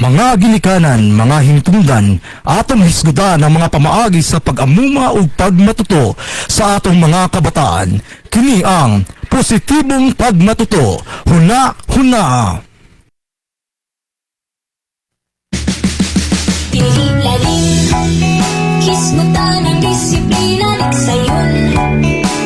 Mga ginikanan, mga hintungdan, atong hisgutan ang mga pamaagi sa pag-amuma o pagmatuto sa atong mga kabataan. Kini ang positibong pagmatuto. Huna. Kinihilalim, hisgutan ang disiplina, liksayon,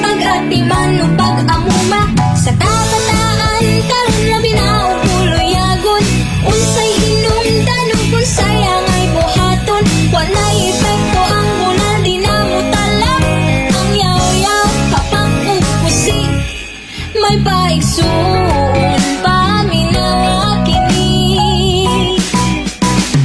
pag-atiman o pag-amuma sa kabataan, karon labi na o puloyagon, unsay hinungdan o unsay angay buhaton, walay epekto ang muna di na mo talak, ang yaw-yaw kapang upusi, may paigsoon paminawa kini.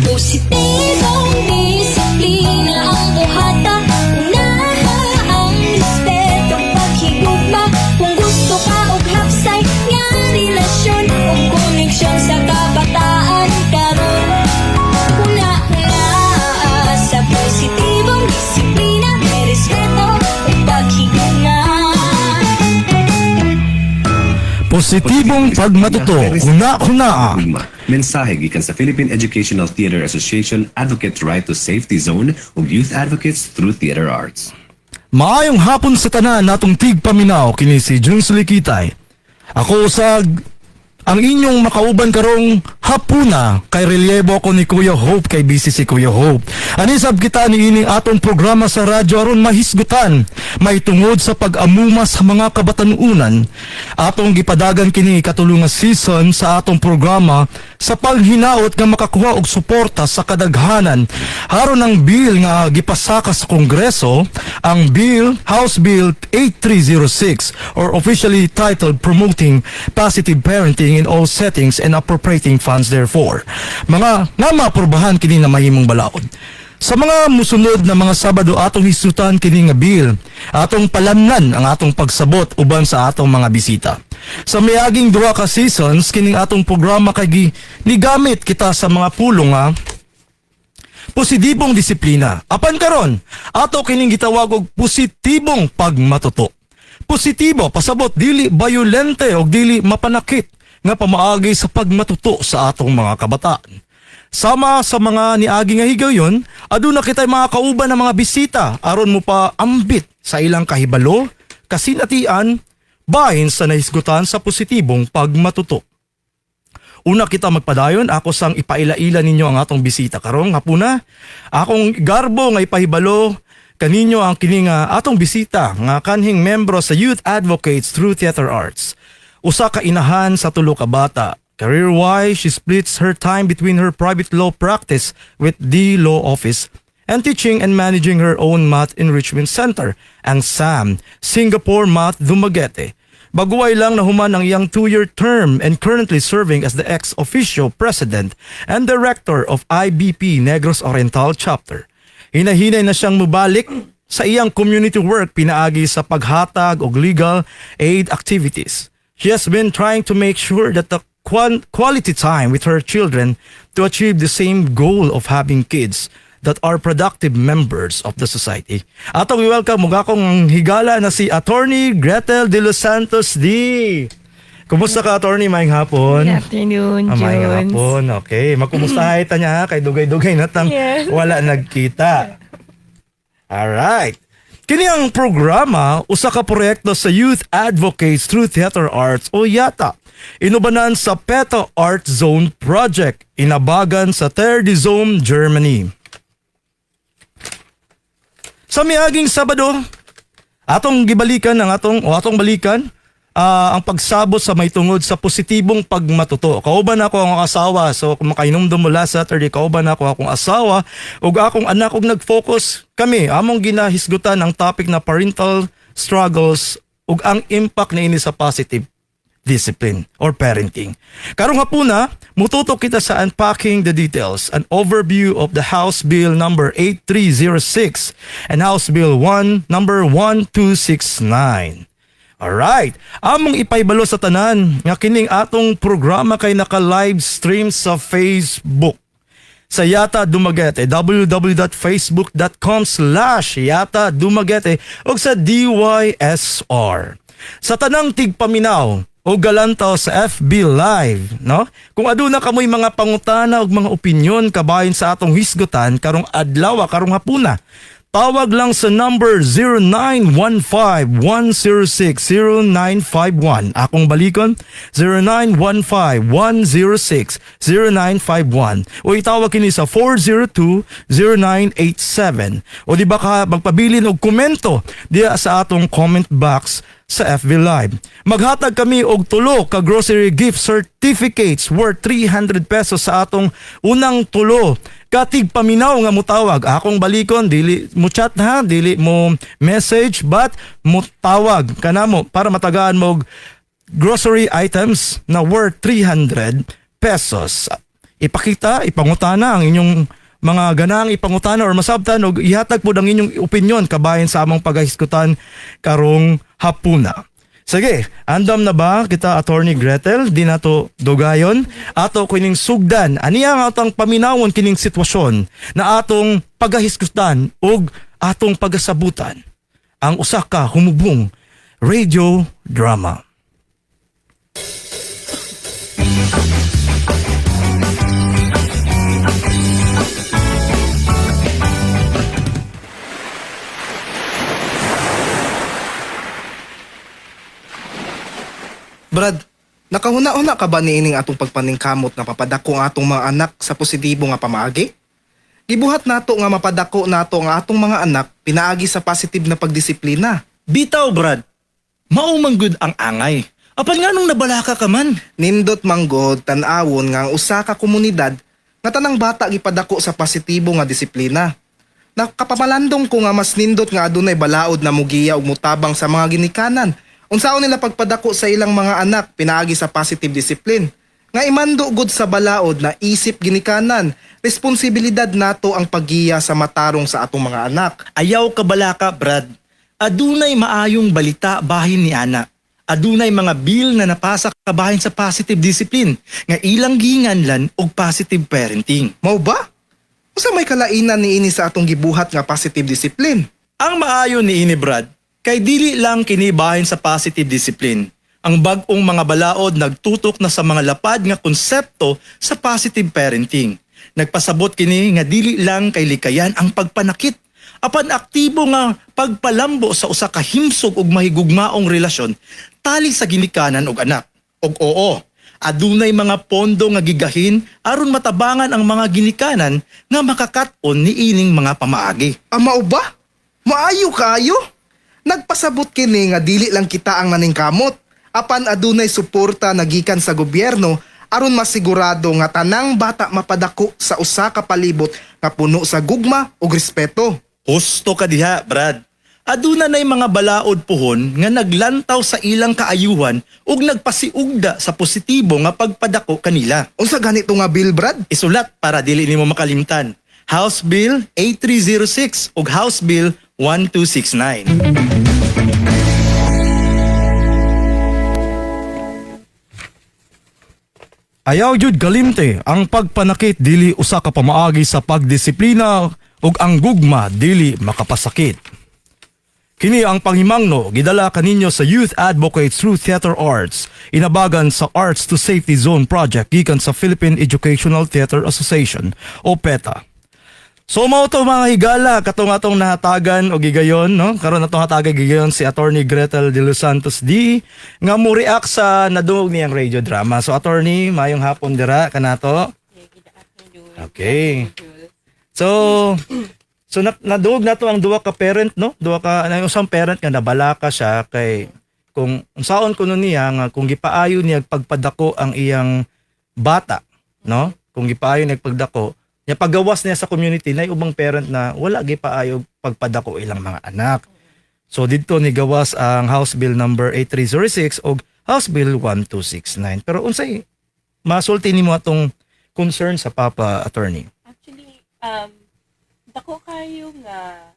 Positibong disiplina ang buhata, unaha ang respeto paghigugma, kung gusto ka og hapsay nga relasyon o koneksyon sa kabataan karon. Una sa positibong disiplina, may respeto o paghigugma. Positibong pagmatuto. Huna. Mensahe gikan sa Philippine Educational Theatre Association Advocates Right to Safety Zone ug Youth Advocates through Theater Arts. Maayong hapon sa tanan natong tigpaminaw kini si Jun Sulikitay. Ako usag ang inyong makauban karong hapuna kay relyebo ko ni Kuya Hope, kay busy si Kuya Hope. Anisab kita ni ining atong programa sa radyo aron mahisgutan, may tungod sa pag-amuma sa mga kabatanunan. Atong gipadagan kini katulungan season sa atong programa sa paghinaot nga makakuha og suporta sa kadaghanan aron ang bill nga gipasaka sa Kongreso, ang House Bill 8306 or officially titled Promoting Positive Parenting in All Settings and Appropriating Funds Therefore. Mga nga maaprubahan kini na mahimong balaod. Sa mga musunod na mga Sabado atong hisutan kini nga bill, atong palamnan ang atong pagsabot uban sa atong mga bisita. Sa miaging duha ka seasons kining atong programa kay nigamit kita sa mga pulong nga positibong disiplina. Apan karon, ato kining gitawag og positibong pagmatuto. Positibo pasabot dili bayolente o dili mapanakit nga pamaagi sa pagmatuto sa atong mga kabataan. Sama sa mga niagi nga higayon, aduna kitay mga kauban ng mga bisita aron mo pa ambit sa ilang kahibalo, kasinatian, bahin sa nahisgutan sa positibong pagmatuto. Una kita magpadayon, ako sang ipailaila ninyo ang atong bisita karong hapuna. Akong garbo nga ipahibalo kaninyo ang kining atong bisita nga kanhing membro sa Youth Advocates through Theater Arts. Usa ka inahan sa tulo ka bata. Career-wise, she splits her time between her private law practice with the law office and teaching and managing her own math enrichment center, ang SAM, Singapore Math Dumaguete. Baguay lang na human ang iyang 2-year term and currently serving as the ex-officio president and director of IBP Negros Oriental Chapter. Hinahinay na siyang mubalik sa iyang community work pinaagi sa paghatag og legal aid activities. She has been trying to make sure that the quality time with her children to achieve the same goal of having kids that are productive members of the society. Atong i-welcome mga akong higala na si Attorney Gretel De Los Santos D. Kumusta ka, Attorney? Maayong hapon. Good afternoon, Jones. Maayong hapon. Okay. Magkumustahay ta niya kay dugay-dugay natang wala nagkita. Alright. Kini ang programa, usa ka proyekto sa Youth Advocates through Theater Arts o YATA. Inubanan sa PETA Art Zone Project, inabagan sa Third Zone, Germany. Sa miaging Sabado, atong gibalikan atong balikan ang pagsabot sa may tungod sa positibong pagmatuto. Kauban ako ang asawa, so kung makainomdom mula sa Saturday, kauban ako akong asawa ug akong anak ug nag-focus kami among ginahisgutan ang topic na parental struggles ug ang impact na ini sa positive discipline or parenting. Karong hapuna, mututok kita sa unpacking the details, an overview of the House Bill number 8306 and House Bill 1 number 1269. Alright, among ipaybalo sa tanan nga kining atong programa kay naka-live stream sa Facebook. Sa Yata Dumaguete, www.facebook.com/Yata Dumaguete o sa DYSR. Sa tanang tigpaminaw o galantaw sa FB Live, no? Kung aduna kamoy mga pangutana o mga opinyon kabahin sa atong hisgutan karong adlaw karong hapuna, tawag lang sa number 0915-106-0951. Akong balikon, 0915-106-0951. O itawag kini sa 402-0987. O di ba ka magpabilin og komento diya sa atong comment box sa FB Live. Maghatag kami og tulo ka grocery gift certificates worth 300 pesos sa atong unang tulo katig paminaw nga mutawag. Akong balikon, dili mo chat ha, dili mo message, but mutawag kanamo para matagaan mo og grocery items na worth 300 pesos. Ipakita, ipangutana ang inyong mga ganang ipangutana or masabtan o ihatag po ang inyong opinion kabahin sa among paghisgutan karong hapuna. Sige, andam na ba kita Attorney Gretel? Di na to dugayon. Ato kining sugdan. Aniya nga atong paminawon kining sitwasyon na atong paghisgutan o atong pagasabutan. Ang usa ka humubong radio drama. Brad, nakahuna-una ka ba niining atong pagpaningkamot nga papadako ang atong mga anak sa positibo nga pamaagi? Gibuhat nato nga mapadako nato ang atong mga anak pinaagi sa positive na pagdisiplina. Bitaw, Brad. Maumanggod ang angay. Apan nga nung nabalaka ka man. Nindot manggod tan-awon nga ang usa ka komunidad nga tanang bata gipadako sa positibo nga disiplina. Nakapamalandong ko nga mas nindot nga adunay balaod na mugiya ug mutabang sa mga ginikanan. Unsaon nila pagpadako sa ilang mga anak pinaagi sa positive discipline. Nga imando gud sa balaod na isip ginikanan, responsibilidad nato ang paggiya sa matarong sa atong mga anak. Ayaw ka balaka, Brad. Adunay maayong balita bahin ni Ana. Adunay mga bill na napasa kabahin sa positive discipline nga ilang gihinganlan og positive parenting. Mao ba? Usa may kalainan niini sa atong gibuhat nga positive discipline. Ang maayo ni ini, Brad, kay dili lang kini bahin sa positive discipline. Ang bag-ong mga balaod nagtutok na sa mga lapad nga konsepto sa positive parenting. Nagpasabot kini nga dili lang kay likayan ang pagpanakit, apan aktibo nga pagpalambo sa usa ka himsog ug mahigugmaong relasyon tali sa ginikanan og anak. Og oo, adunay mga pondo nga gigahin aron matabangan ang mga ginikanan nga makakat-on ni ining mga pamaagi. Mao ba? Maayo kayo? Nagpasabot kini nga dili lang kita ang naningkamot, apan adunay suporta nagikan sa gobyerno aron masigurado nga tanang bata mapadako sa usa ka palibot nga puno sa gugma ug respeto. Husto ka diha, Brad. Aduna nay mga balaod pohon nga naglantaw sa ilang kaayuhan ug nagpasiugda sa positibo nga pagpadako kanila. Unsa ganito nga bill, Brad? Isulat para dili nimo makalimtan. House Bill 8306 ug House Bill 1269. Ayaw jud kalimte ang pagpanakit dili usa ka pamaagi sa pagdisiplina ug ang gugma dili makapasakit. Kini ang panghimangno gidala kaninyo sa Youth Advocates through Theater Arts inabagan sa Arts to Safety Zone project gikan sa Philippine Educational Theater Association o PETA. So mao to mga higala katong atong nahatagan og gigayon no karon atong hatagan gigayon si Attorney Gretel de Los Santos D nga mo react sa nadungog niyang radio drama. So Attorney, mayong hapon dira kanato. Okay. So nadungog nato ang duwa ka parent no, duwa ka usang parent nga nabalaka siya kay kung unsaon kuno niya nga kung gipaayo niya pagpadako ang iyang bata no, kung gipaayo niya pagdako ya paggawas niya sa community na ubang parent na wala gipaayo pagpadako ilang mga anak. So didto ni gawas ang House Bill number 8306 o House Bill 1269. Pero unsay masulti nimo atong concern sa Papa Attorney? Actually, dako kayo nga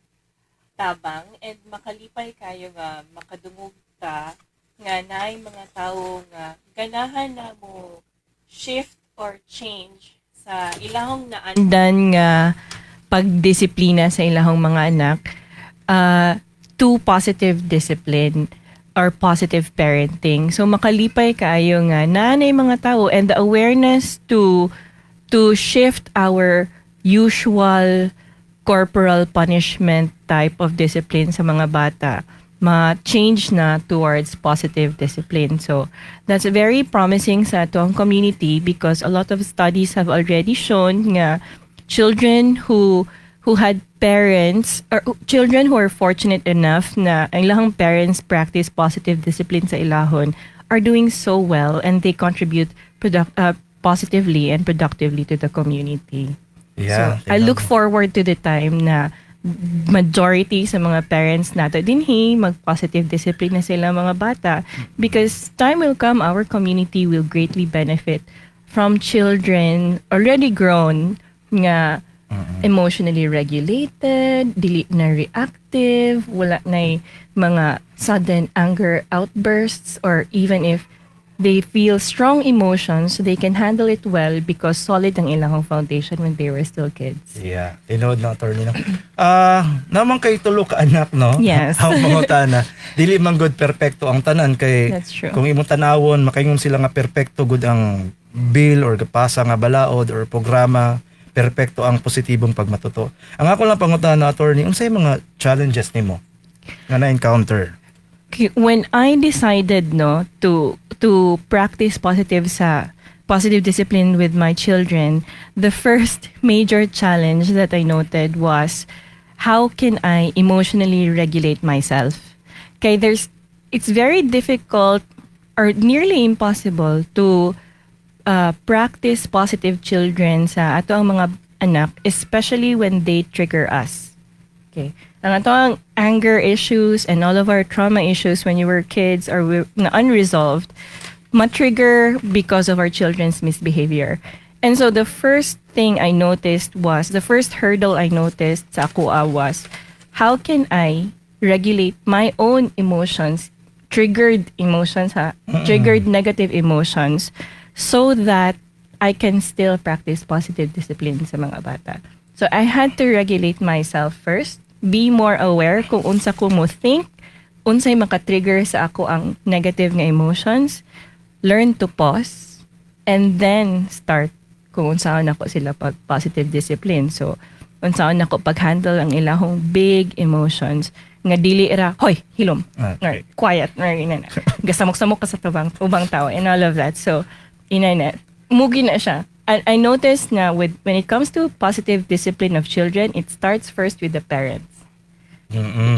tabang and makalipay kayo nga makadungog ka nga naay mga tawo nga ganahan na mo shift or change sa ilahong naandan nga pagdisiplina sa ilahong mga anak to positive discipline or positive parenting. So makalipay kaayo nga nanay mga tao, and the awareness to shift our usual corporal punishment type of discipline sa mga bata, ma-change na towards positive discipline. So that's very promising sa atong community, because a lot of studies have already shown nga children who had parents, or children who are fortunate enough na ang ilang parents practice positive discipline sa ilahon, are doing so well, and they contribute positively and productively to the community. Yeah, So I look forward to the time na majority sa mga parents nato dinhi mag-positive discipline na sila mga bata, because time will come our community will greatly benefit from children already grown nga emotionally regulated, dili na reactive, wala na mga sudden anger outbursts, or even if they feel strong emotions, they can handle it well because solid ang ilang foundation when they were still kids. Yeah, tinood na attorney no. Naman kay tulo ka anak no. Yes. Ang pangutana, dili man good perpekto ang tanan kay That's true. kung imong tanawon makaingon sila nga perpekto good ang bill or gapasa nga balaod or programa, perpekto ang positibong pagmatuto. Ang ako lang pangutana attorney, unsay mga challenges nimo nga na-encounter? When I decided to practice positive discipline with my children, the first major challenge that I noted was, how can I emotionally regulate myself? Okay, it's very difficult or nearly impossible to practice positive children sa ato ang mga anak, especially when they trigger us. Okay. Ang atong anger issues and all of our trauma issues when you were kids or unresolved, ma-trigger because of our children's misbehavior. And so the first thing I noticed was, the first hurdle I noticed sa akuha was, how can I regulate my own emotions, triggered emotions, triggered negative emotions, so that I can still practice positive discipline sa mga bata. So I had to regulate myself first, be more aware kung unsa ko mo think, unsay makatrigger sa ako ang negative nga emotions, learn to pause, and then start kung unsaon ako sila pag positive discipline. So unsaon ako pag-handle ang ilahong big emotions nga dili ra, hoy, hilom, Okay. or quiet, or inana, gasamok-samok ka sa ubang tao, and all of that. So inana, mugi na siya. I noticed na when it comes to positive discipline of children, it starts first with the parents.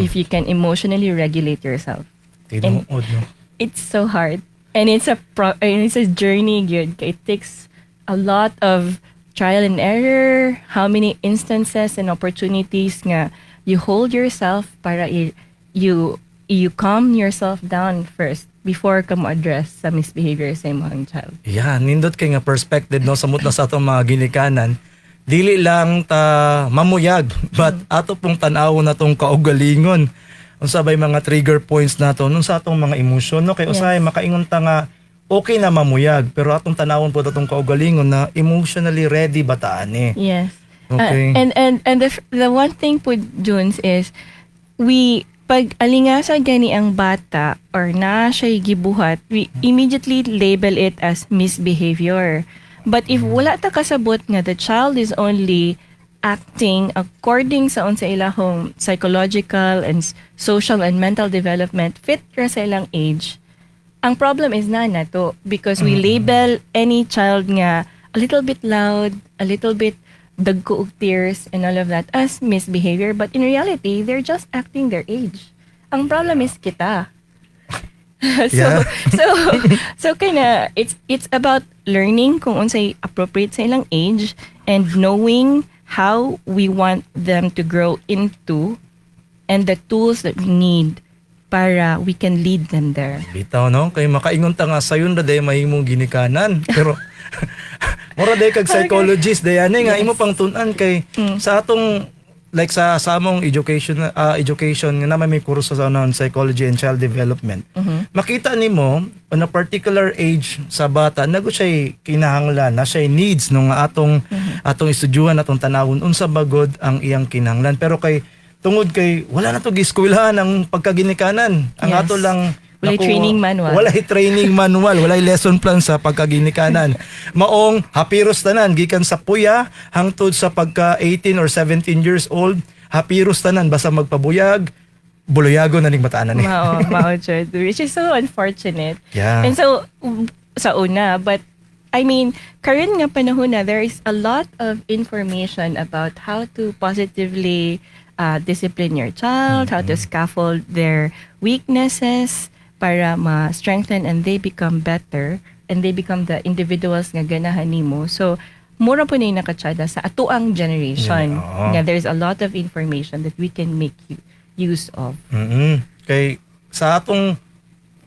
If you can emotionally regulate yourself. Tinood no. It's so hard. And it's a journey, good. It takes a lot of trial and error, how many instances and opportunities nga you hold yourself para you calm yourself down first before ka mo address sa misbehavior sa imong child. Yeah, nindot kay nga perspective no samot na sa atong mga ginikanan. Dili lang ta mamuyag, but ato pong tan-awon natong kaugalingon. Unsa bay mga trigger points nato nun sa atong mga emosyon no kay usahay makaingon ta nga okay na mamuyag, pero atong tanawon po atong kaugalingon na emotionally ready ba ta ani. Yes. Okay. And the one thing po, Junes, is pag alingasa gani ang bata or na siya gibuhat, we immediately label it as misbehavior. But if wala ta kasabot nga the child is only acting according sa unsa ilahong psychological and social and mental development fit ra sa ilang age, ang problem is na nato because we label any child nga a little bit loud, a little bit dagko og tears and all of that as misbehavior, but in reality they're just acting their age. Ang problem is kita. Yeah. so kinda it's about learning kung unsay appropriate sa ilang age and knowing how we want them to grow into and the tools that we need para we can lead them there. Bitaw no kay makaingon ta nga sayon ra day mahimong ginikanan pero mura day kag psychologist day ani nga imo pang tun-an kay sa atong like sa among education nga naman may kurso sa non psychology and child development. Makita nimo on a particular age sa bata nago siya kinahanglan na siya needs no nga atong estudyuhan atong tanawon unsa bagod ang iyang kinahanglan pero kay tungod kay wala na to giskwelahan ang pagkaginikanan ang Yes. ato lang Walay Naku, training manual. Walay training manual, walay lesson plan sa pagkaginikanan. Maong hapiros tanan gikan sa puya hangtod sa pagka 18 or 17 years old, hapiros tanan basta magpabuyag, buluyago na ning mataanan ni. Mao, Jud, which is so unfortunate. Yeah. And so, sa una, but I mean, karon nga panahon na, there is a lot of information about how to positively discipline your child, how to scaffold their weaknesses para ma-strengthen and they become better and they become the individuals nga ganahan nimo. So, mura po na yung nakatsada sa atuang generation. Yeah, oo. Yeah, there's a lot of information that we can make use of. Kay sa atong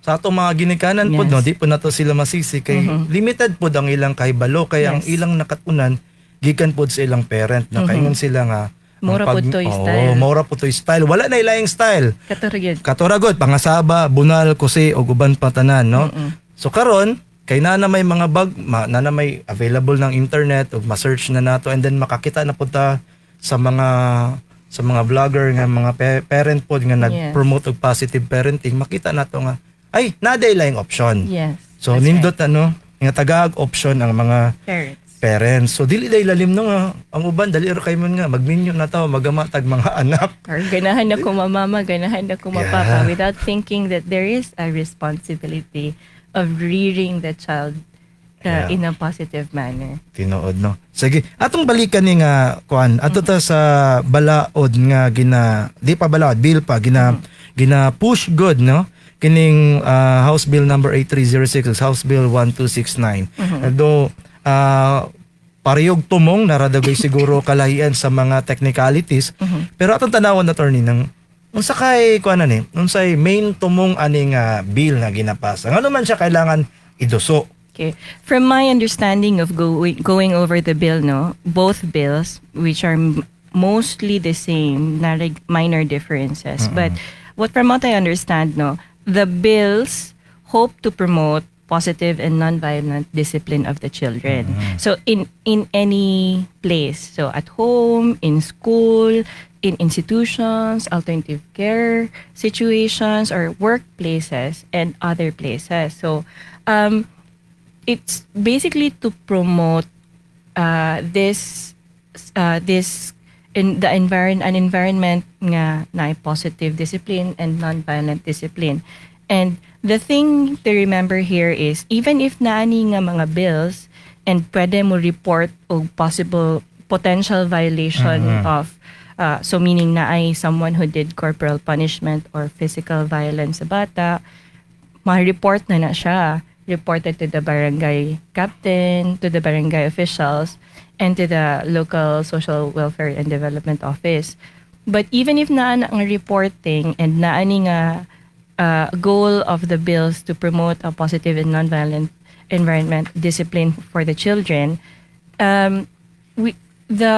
mga ginikanan po Yes. no, di po nato sila masisi kay limited po ang ilang kahibalo kay ang Yes. ilang nakatunan gikan po sa ilang parent na kaingon sila nga ang Mura po to'y style. mura po to'y style. Wala na ilayang style. Katuragid. Katuragot, pangasaba, bunal, kusi, o guban patanan, no? So karon kay na may mga na may available ng internet o ma-search na nato and then makakita na po ta sa mga vlogger nga mga parent po nga nag-promote og positive parenting, makita nato nga ay naday laing option. Yes. So that's nindot nga tagag option ang mga right. parents. So dili day lalim no nga ang uban dali ra kay mon nga magminyo na taw magamatag mga anak. Or ganahan na ko mamama, ganahan na ko mapapa Yeah. without thinking that there is a responsibility of rearing the child Yeah. in a positive manner. Tinuod no. Sige, atong balikan ni nga kuan. Ato ta sa balaod nga di pa balaod, bill pa gina push good no. Kining House Bill number 8306, House Bill 1269. Although parehog tumong naradagay siguro kalahian sa mga technicalities, pero atong tanawon attorney nang unsa kay kuan ni, unsay main tumong aning bill nga ginapasa. Ngano man siya kailangan iduso? Okay. From my understanding of going over the bill, no, both bills, which are mostly the same, not like minor differences. But from what I understand, no, the bills hope to promote positive and non-violent discipline of the children. So in any place, so at home, in school, in institutions, alternative care situations, or workplaces, and other places. So it's basically to promote this in the an environment nga na positive discipline and non-violent discipline. And the thing to remember here is even if naani nga mga bills and pwede mo report og possible potential violation of so meaning na ay someone who did corporal punishment or physical violence sa bata, ma-report na siya. Reported to the barangay captain, to the barangay officials, and to the local social welfare and development office. But even if naan ang reporting and naani nga goal of the bills to promote a positive and nonviolent environment discipline for the children, the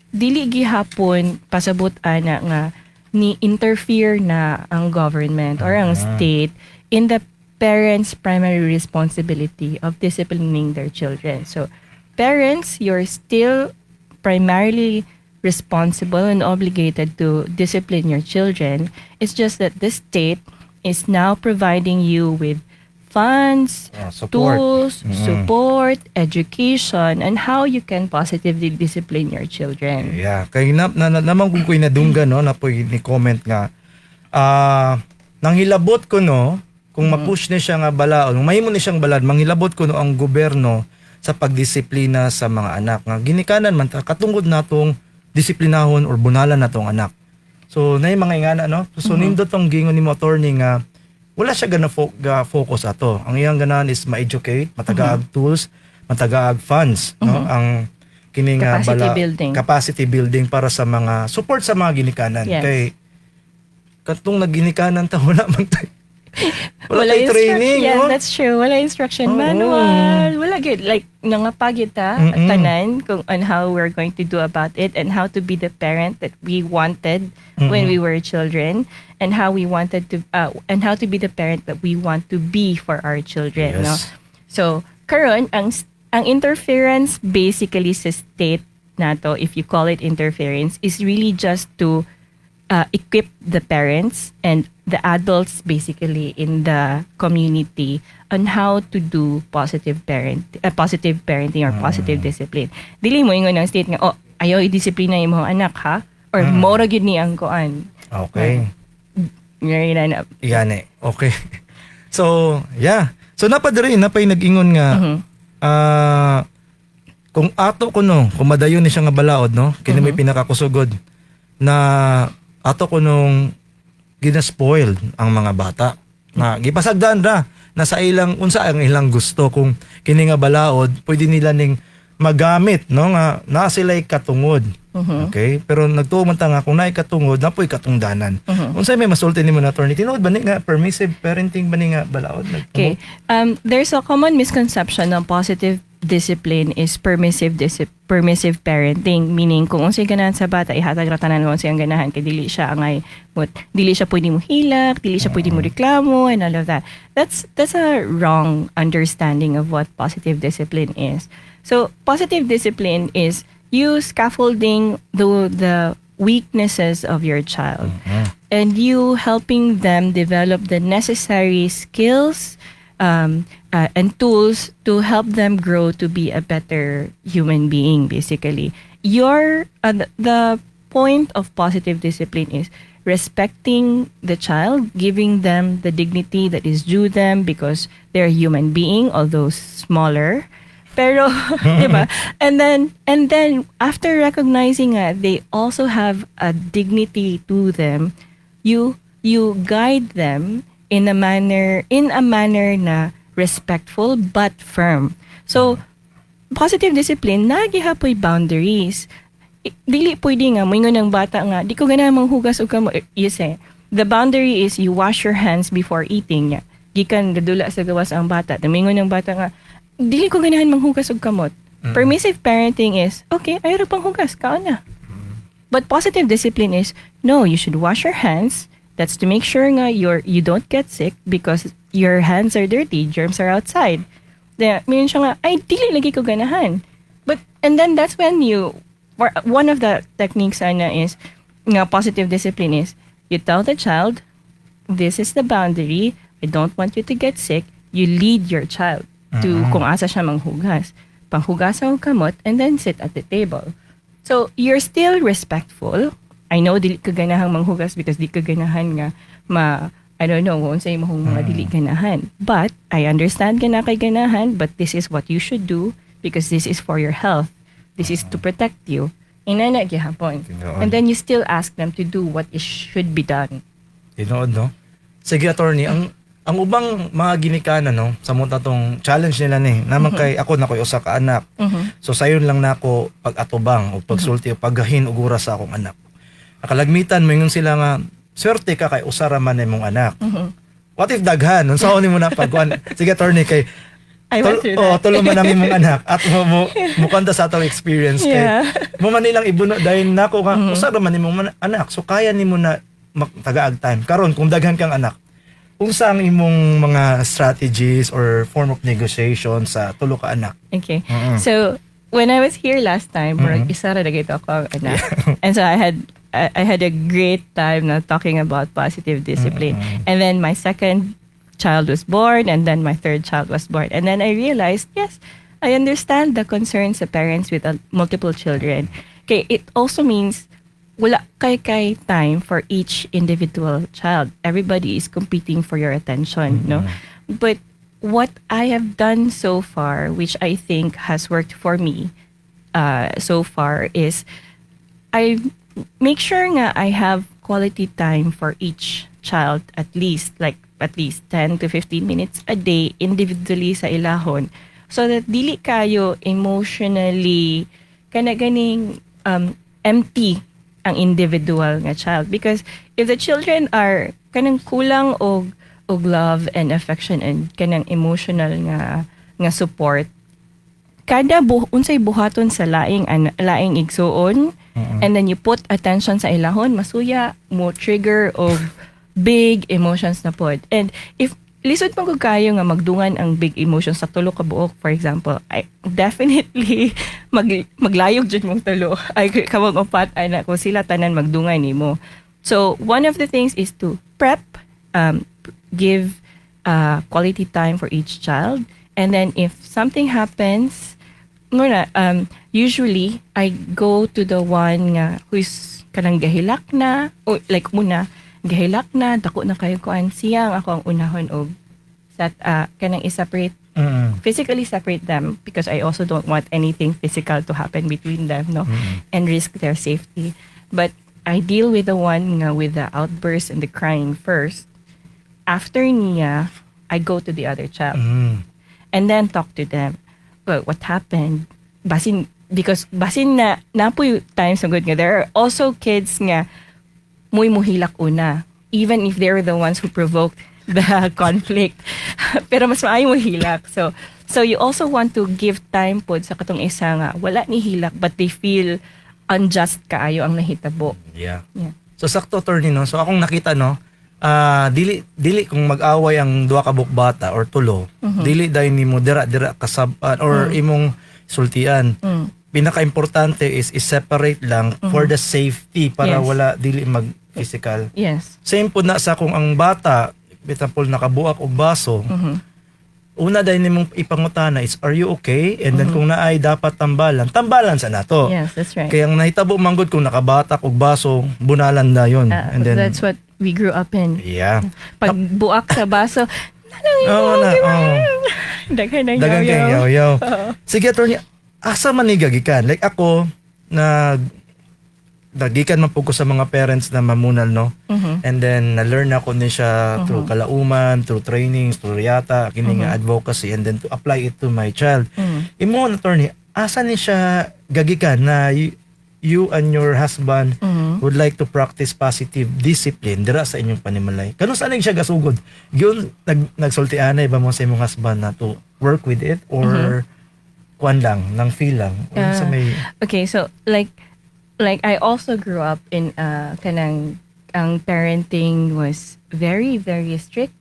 dili gihapon pasabot ana nga ni interfere na ang government or ang state in the parents' primary responsibility of disciplining their children. So, parents, you're still primarily responsible and obligated to discipline your children. It's just that the state is now providing you with funds, Support. tools, support, education, and how you can positively discipline your children. Yeah, kay naman kung ko'y nadunggan no, na po'y ni comment nga. Nanghilabot ko no, kung ma-push ni siya nga balaod, mahimo ni siyang balad, manghilabot ko no ang gobyerno sa pagdisiplina sa mga anak. Nga ginikanan man katungod natong disiplinahon or bunalan natong anak. So nay mga ingana no. So nindot tong gingon ni attorney nga wala siya focus ato. Ang iyang ganahan is ma-educate, matagaag tools, matagaag funds, no? Ang kining capacity building para sa mga support sa mga ginikanan. Yes. Kay katong nagginikanan ta wala man tayo. Wala training, yeah, no? that's true. Wala instruction Oo. manual. Wala good. Like, nangapagita tanan kung on how we're going to do about it and how to be the parent that we wanted when we were children and how we wanted to and how to be the parent that we want to be for our children. No? Yes. So, karon ang interference basically sa state nato, if you call it interference, is really just to equip the parents and the adults basically in the community on how to do positive parenting or positive discipline. Dili mo ingon ang state nga, oh, ayaw i-disiplina yung mga anak ha? Or mora gyud ni ang kuan. Okay. Na. Yan eh. Okay. So, yeah. So, napay nag-ingon nga, kung ato ko no, kung madayon ni siya nga balaod, no, kini may pinakakusugod, na ato ko nung ginaspoiled ang mga bata. Na, gipasagdaan ra, na sa ilang, unsa ang ilang gusto, kung kini nga balaod, pwede nila ning magamit, no, nga, na sila'y katungod. Okay? Pero nagtuman ta nga, kung naay katungod, napoy katungdanan. Unsay may masulti nimo na attorney? Tinuod ba ni nga permissive parenting ba ni nga balaod? Okay. There's a common misconception ng positive discipline is permissive parenting, meaning kung unsay ganahan sa bata ihatag ra tanan kung unsay ang ganahan kay dili siya angay dili siya pwede mo hilak, dili siya pwede mo reklamo and all of that. That's a wrong understanding of what positive discipline is. So positive discipline is you scaffolding the weaknesses of your child and you helping them develop the necessary skills and tools to help them grow to be a better human being, basically. The point of positive discipline is respecting the child, giving them the dignity that is due them because they're a human being, although smaller. Pero, diba? And then after recognizing they also have a dignity to them, you guide them in a manner na respectful but firm. So, positive discipline, nagihapoy boundaries. Dili pwede nga, moingon ng bata nga, di ko ganahan manghugas o kamo. You say, the boundary is you wash your hands before eating. Gikan, dadula sa gawas ang bata. Moingon ng bata nga, dili ko ganahan manghugas og kamot. Permissive parenting is, okay, ayaw ra pang hugas, kaon na. But positive discipline is, no, you should wash your hands. That's to make sure nga you don't get sick because your hands are dirty, germs are outside. Then, mayroon siya nga, ay, dili lagi ko ganahan. And then that's when one of the techniques is, nga positive discipline is, you tell the child, this is the boundary, I don't want you to get sick, you lead your child to kung asa siya manghugas. Panghugas ang kamot and then sit at the table. So, you're still respectful. I know dili ka ganahang manghugas because di ka ganahan nga I don't know kung sa'yo mahong mga dili ganahan. But, I understand ka na kay ganahan, but this is what you should do because this is for your health. This is to protect you. Inana gihapon. And then you still ask them to do what should be done. Tinood, no? Sige, attorney, ang ubang mga ginikanan, no, sa mga tong challenge nila ni, naman kay ako na ko'y usa ka anak. So, sayon lang na ako pag-atubang o pagsulti o paggahin og oras sa akong anak. Nakalagmitan mo yung sila nga, swerte ka kay usara man imong anak. What if daghan? Unsaon nimo na pagkuan? Sige, attorney, kay I went through that. tulo man namin mong anak at mukanta sa atong experience Yeah. kay mo man nilang ibuno dahil nako nga usara man imong anak. So kaya nimo na tagaag time. Karon kung daghan kang anak, unsa ang imong mga strategies or form of negotiation sa tulo ka anak? Okay. So, when I was here last time, isa ra dagito ako ang anak. And so I had a great time na talking about positive discipline. And then my second child was born and then my third child was born. And then I realized, yes, I understand the concerns of parents with multiple children. Okay, it also means wala kay time for each individual child. Everybody is competing for your attention, no? But what I have done so far, which I think has worked for me so far, is I make sure nga I have quality time for each child at least 10 to 15 minutes a day individually sa ilahon so that dili kayo emotionally ganing empty ang individual nga child, because if the children are kanang kulang og love and affection and kanang emotional nga support, kada unsay buhaton sa laing igsuon, and then you put attention sa ilahon, masuya mo trigger of big emotions na pod. And if lisod man kung kayo nga magdungan ang big emotions sa tulo ka buok, for example, I definitely maglayog jud mong tulo. Ay kamong upat ay na ko sila tanan magdungan nimo. So one of the things is to prep, give quality time for each child, and then if something happens, usually I go to the one nga who's kanang gahilak na, o like muna gahilak na, dako na kayo kuan siya ang ako ang unahon og kanang i-separate, physically separate them, because I also don't want anything physical to happen between them, no, and risk their safety. But I deal with the one nga with the outburst and the crying first. After niya, I go to the other child and then talk to them. Well, what happened? Because na po yung times na good nga. There are also kids nga muy muhilak una, even if they're the ones who provoked the conflict. Pero mas maayo muhilak. So you also want to give time po sa katong isa nga wala ni hilak but they feel unjust kaayo ang nahitabo. Yeah. Yeah. So sakto, attorney, no? So akong nakita, no, dili kung mag-away ang duha ka bukbata or tulo, dili dahil nimo dira kasaban or imong sultian. Pinaka-importante is separate lang for the safety para Yes. wala dili mag-physical. Yes. Same po na sa kung ang bata, example, nakabuak og baso, una dahil nimong ipangutana is, are you okay? And then kung naay dapat tambalan sa nato. Yes, that's right. Kaya ang nahitabo manggod kung nakabatak og baso, bunalan na yun. And then, That's what we grew up in. yeah. Pag buak sa baso, daghan ng Dagang kay yaw-yaw. yaw-yaw. Sige, attorney, asa man ni gagikan? Like ako, nagikan man po ko sa mga parents na mamunal, no? And then, na-learn ako ni siya through kalauman, through trainings, through riyata, kini nga advocacy, and then to apply it to my child. Imo, attorney, asa ni siya gagikan na you and your husband would like to practice positive discipline dira sa inyong panimalay? Kano saan siya gasugod? Yun, nagsultianay ba mo sa imong husband na to work with it? Or kuan lang, nang feel lang? O sa may... Okay, so like I also grew up in kanang ang parenting was very very strict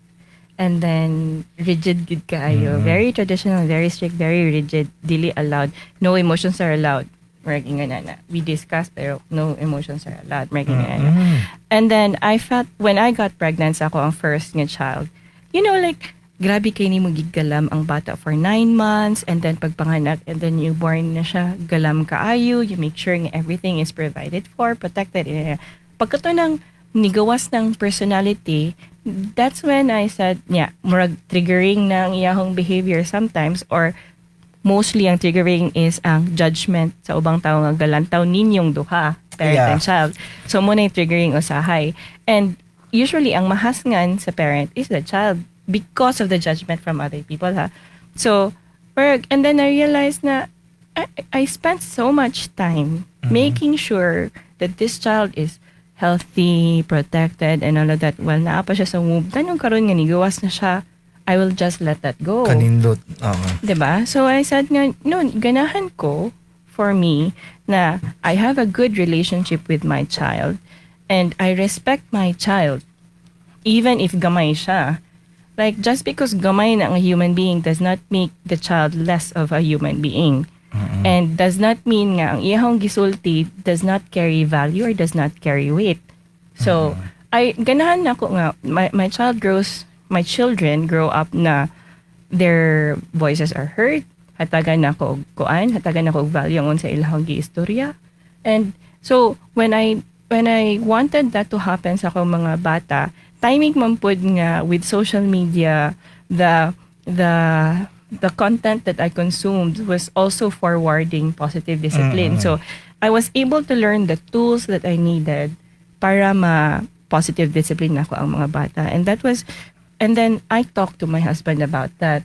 and then rigid gid kaayo, very traditional, very strict, very rigid, dili allowed, no emotions are allowed. We discussed pero no emotions are allowed. And then I felt when I got pregnant sa ako ang first nga child, you know, like grabe kay ni mo gigalam ang bata for 9 months and then pagpanganak and then newborn na siya, galam kaayo, you make sure nga everything is provided for, protected. Pagkato ng nigawas ng personality, that's when I said, murag triggering ng iyahong behavior sometimes, or mostly ang triggering is ang judgment sa ubang tao nga galantaw ninyong duha, parent and child. So muna yung triggering usahay. And usually ang mahasngan sa parent is the child because of the judgment from other people, ha. So, and then I realized na I spent so much time making sure that this child is healthy, protected, and all of that. Well, naa pa siya sa womb. Tanong karon nga nigawas na siya, I will just let that go. Kanindot. Diba? So I said nga, no, ganahan ko for me na I have a good relationship with my child and I respect my child even if gamay siya. Like, just because gamay na ang human being does not make the child less of a human being. And does not mean nga ang iyahong gisulti does not carry value or does not carry weight. So, ganahan na ko nga, my children grow up na their voices are heard, hatagan na ko og kuan, hatagan na ko og value ang unsa ilahang giistorya. And so when I wanted that to happen sa akong mga bata, timing man pud nga with social media, the content that I consumed was also forwarding positive discipline. So I was able to learn the tools that I needed para positive discipline ako ang mga bata. And then I talked to my husband about that.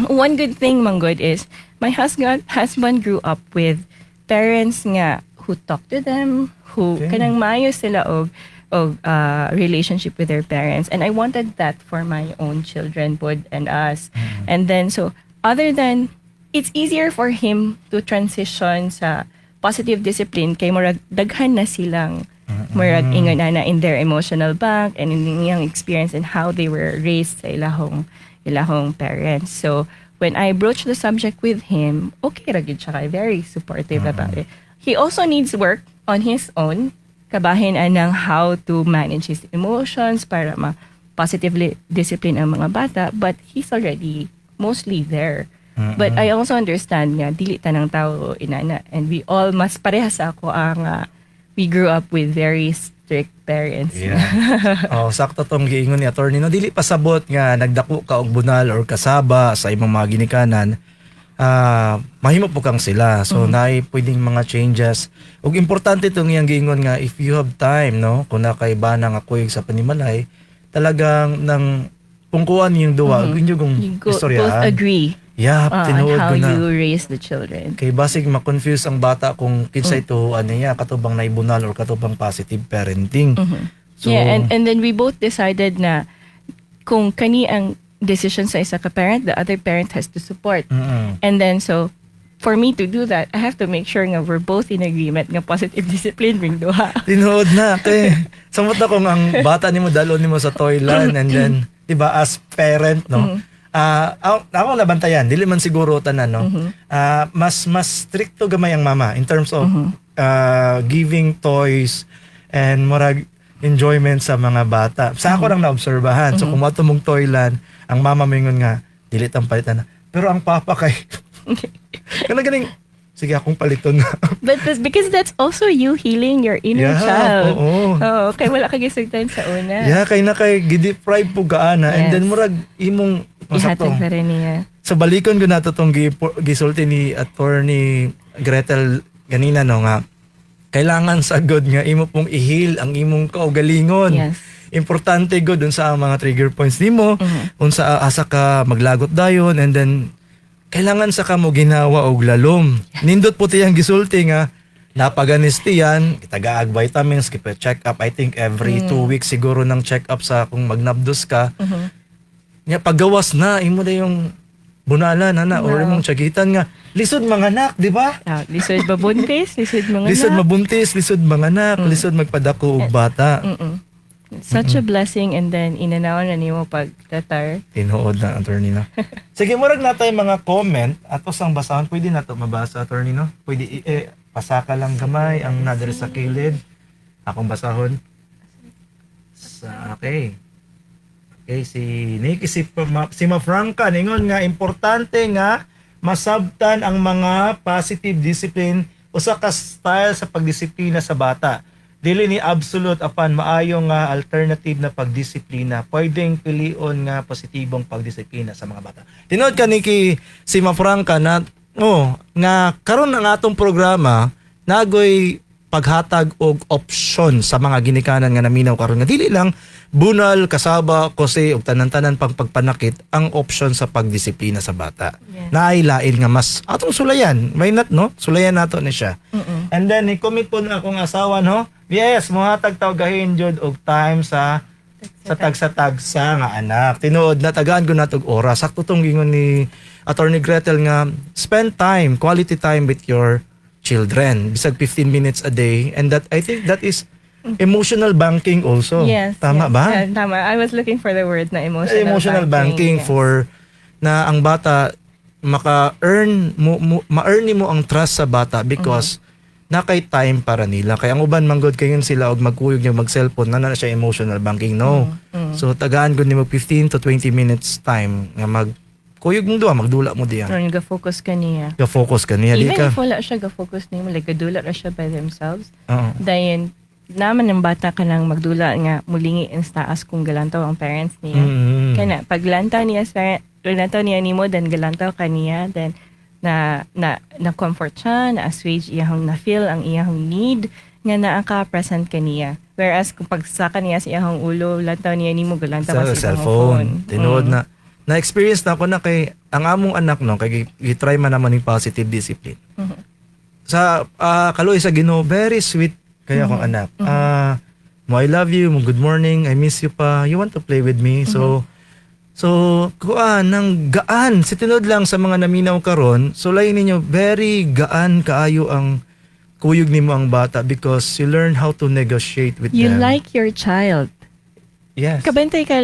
One good thing, Manggod, is my husband grew up with parents nga who talk to them, who kanang maayo sila og relationship with their parents. And I wanted that for my own children, Bud, and us. And then, so, other than, it's easier for him to transition sa positive discipline kay murag daghan na silang murag ingon na in their emotional bank and in iyang experience and how they were raised sa ilahong parents. So when I broached the subject with him, okay ra gid siya, very supportive about it. He also needs work on his own kabahin anang how to manage his emotions para positively discipline ang mga bata, but he's already mostly there. But I also understand nga dili tanang tao inana, and we all mas parehas ako ang we grew up with very strict parents. Yeah. Oh, sakto tong giingon ni attorney no, dili pasabot nga nagdako ka og bunal or kasaba sa imong mga ginikanan. Mahimo po kang sila. So naay pwedeng mga changes. Ug importante tong iyang giingon nga if you have time no, kung nakaiba na nga kuyog sa panimalay, talagang nang pungkuan yung duwa, inyo kung You both istoryahan. agree Yeah, on tinuod how ko na. you raise the children. Kay basig ma-confuse ang bata kung kinsay to ano niya, katubang naibunal or katubang positive parenting. So, Yeah, and then we both decided na kung kani ang decision sa isa ka parent, the other parent has to support. And then so for me to do that, I have to make sure nga we're both in agreement nga positive discipline ring duha. tinuod na kay samot na kung ang bata nimo dalon nimo sa toyland and then 'di ba as parent no. Ako nabantayan, dili man siguro tanan no. Mas stricto gamay ang mama in terms of giving toys and murag enjoyment sa mga bata. Sa ako lang naobserbahan. So kung mato mong toyland, ang mama mingon nga dili tang palitan na. Pero ang papa kay ganing sige akong paliton na. But because that's also you healing your inner Yeah, child. oo. Okay, wala ka gisugtan sa una. Yeah, kay na kay gideprive po gaana and Yes. then murag imong Ihatag na rin niya. sa balikon ko nato tong gisulti ni attorney Gretel ganina no nga kailangan sagod nga imo pong i-heal ang imong kaugalingon. Yes. Importante gud unsa ang mga trigger points nimo, unsa asa ka maglagot dayon and then kailangan sa kamo ginawa og lalom. Nindot po tiyang gisulti nga napagaниstiyan, kitagaag vitamins, check up I think every 2 weeks siguro ng check up sa kung magnabdos ka. Nya paggawas na imo na yung bunalan ana or imong tiyagitan nga lisod manganak, di ba? Lisod mabuntis, lisod mga Lisod anak. mabuntis, lisod manganak, lisod magpadako og bata. Such a blessing, and then inanawan na nimo pag-tatar. Tinuod na attorney no. Sige, murag na tayo mga comment ato sang basahan, pwede na to mabasa attorney no. Pwede pasaka lang gamay ang nadiri sa kilid. Akong basahon. Okay. Okay, si Nikki, si Mafranca, ningon nga importante nga masabtan ang mga positive discipline usa ka style sa pagdisiplina sa bata. Dili ni absolute apan maayo nga alternative na pagdisiplina. Pwedeng pilion nga positibong pagdisiplina sa mga bata. Tinood ka Nikki, si Mafranca na nga karon ang atong programa nagoy paghatag og option sa mga ginikanan nga naminaw karon nga dili lang bunal, kasaba, kose ug tanan-tanan pang pagpanakit ang option sa pagdisiplina sa bata. Yes. Naay lain nga mas atong sulayan. May not no? Sulayan nato ni siya. And then ni-commit po na akong asawa no. Yes, mohatag taw gahin jud og time sa tagsa-tagsa nga anak. Tinuod na tagaan ko natog oras. Sakto tong gingon ni Attorney Gretel nga spend time, quality time with your children. Bisag 15 minutes a day, and that I think that is emotional banking also. Yes. Tama yes. ba? Yeah, tama. I was looking for the word na emotional Banking yes. for na ang bata maka-earn ma-earn mo ang trust sa bata because nakay time para nila. Kaya ang uban manggod kayon sila og magkuyog niya mag-cellphone na siya emotional banking. No. So tagaan gud nimo 15 to 20 minutes time nga kuyog mo duha magdula mo diyan. Ron, ga-focus ka niya. Ga-focus ka niya di Even ka. if wala siya ga-focus niya, like gadula ra siya by themselves. Oo. Dayon, naman ng bata ka lang magdula nga mulingi and taas kung galantaw ang parents niya. Kaya paglantaw niya nimo, then galantaw ka niya, then na comfort siya, na assuage iyang na feel ang iyang need nga naa ka present ka niya. Whereas kung pagsaka niya sa iyang ulo, lantaw niya nimo galantaw ka sa iyang phone. Tinuod na experience na ako na kay ang among anak no kay gitry man naman yung positive discipline. Sa kaloy sa Ginoo, very sweet kaya akong anak. I love you, good morning, I miss you pa. You want to play with me? So kuan nang gaan si tinod lang sa mga naminaw karon. So lain ninyo very gaan kaayo ang kuyog nimo ang bata because you learn how to negotiate with You them. like your child. Yes. Kabantay ka,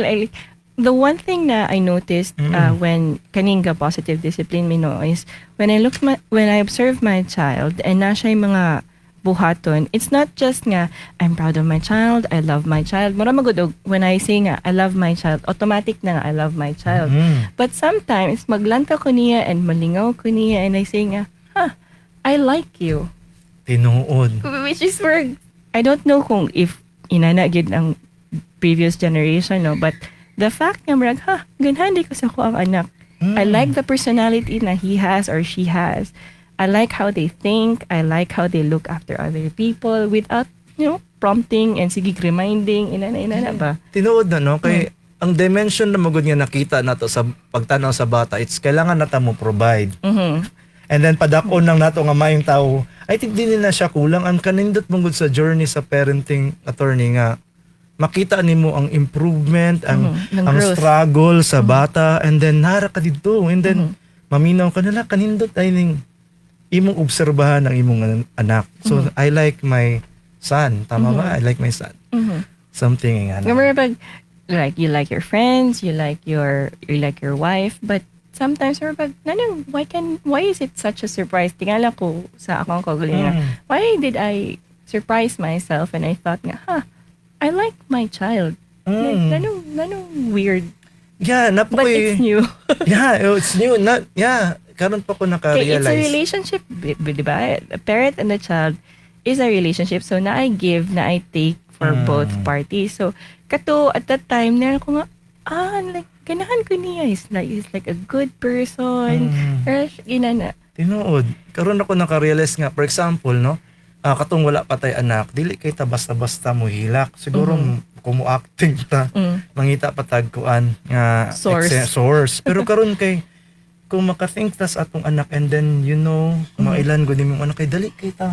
the one thing na I noticed when kaninga positive discipline me no is when I observe my child and na siya yung mga buhaton, it's not just nga, I'm proud of my child, I love my child. Mura magudog, when I say nga, I love my child, automatic na nga, I love my child. But sometimes, maglanta ko niya and malingaw ko niya and I say nga, I like you. Tinuod. Which is where, I don't know kung if inana gid ang previous generation, no? But the fact nga, marag, ganhan di ko sa ko ang anak. I like the personality na he has or she has. I like how they think. I like how they look after other people without, prompting and sige reminding. Inana ba? Tinuod na, no? Kay ang dimension na magud nga nakita nato sa pagtanaw sa bata, it's kailangan nata mo provide. And then padakon lang nato nga mayong tao, I think din na siya kulang ang kanindot mong sa journey sa parenting, attorney, nga makita nimo ang improvement, ang growth. struggle sa bata, and then nara ka dito, and then maminaw ka nila kanindot ay ning imong obserbahan ang imong anak. So I like my son, tama ba? I like my son. Something nga. Remember pag like you like your friends, you like your wife, but sometimes pag why is it such a surprise? Tingala ko sa akong kaugalingon. Why did I surprise myself and I thought nga, I like my child. Like, nanong weird. Yeah, But it's new. It's new. Karon pa ko Okay, naka-realize. it's a relationship, di ba? A parent and a child is a relationship. So, na I give, na I take for both parties. So, kato, at that time, naran ko nga, like, ganahan ko niya. He's like a good person. Or, ginana. Tinuod. Karon ako naka-realize nga, for example, no? Katong wala pa tay anak, dili kay ta basta-basta mo hilak. Siguro kung mo acting ta, mangita pa tagkuan nga source. Pero karon kay kung maka-think tas atong anak and then mailan gud nimong anak kay dali kay ta.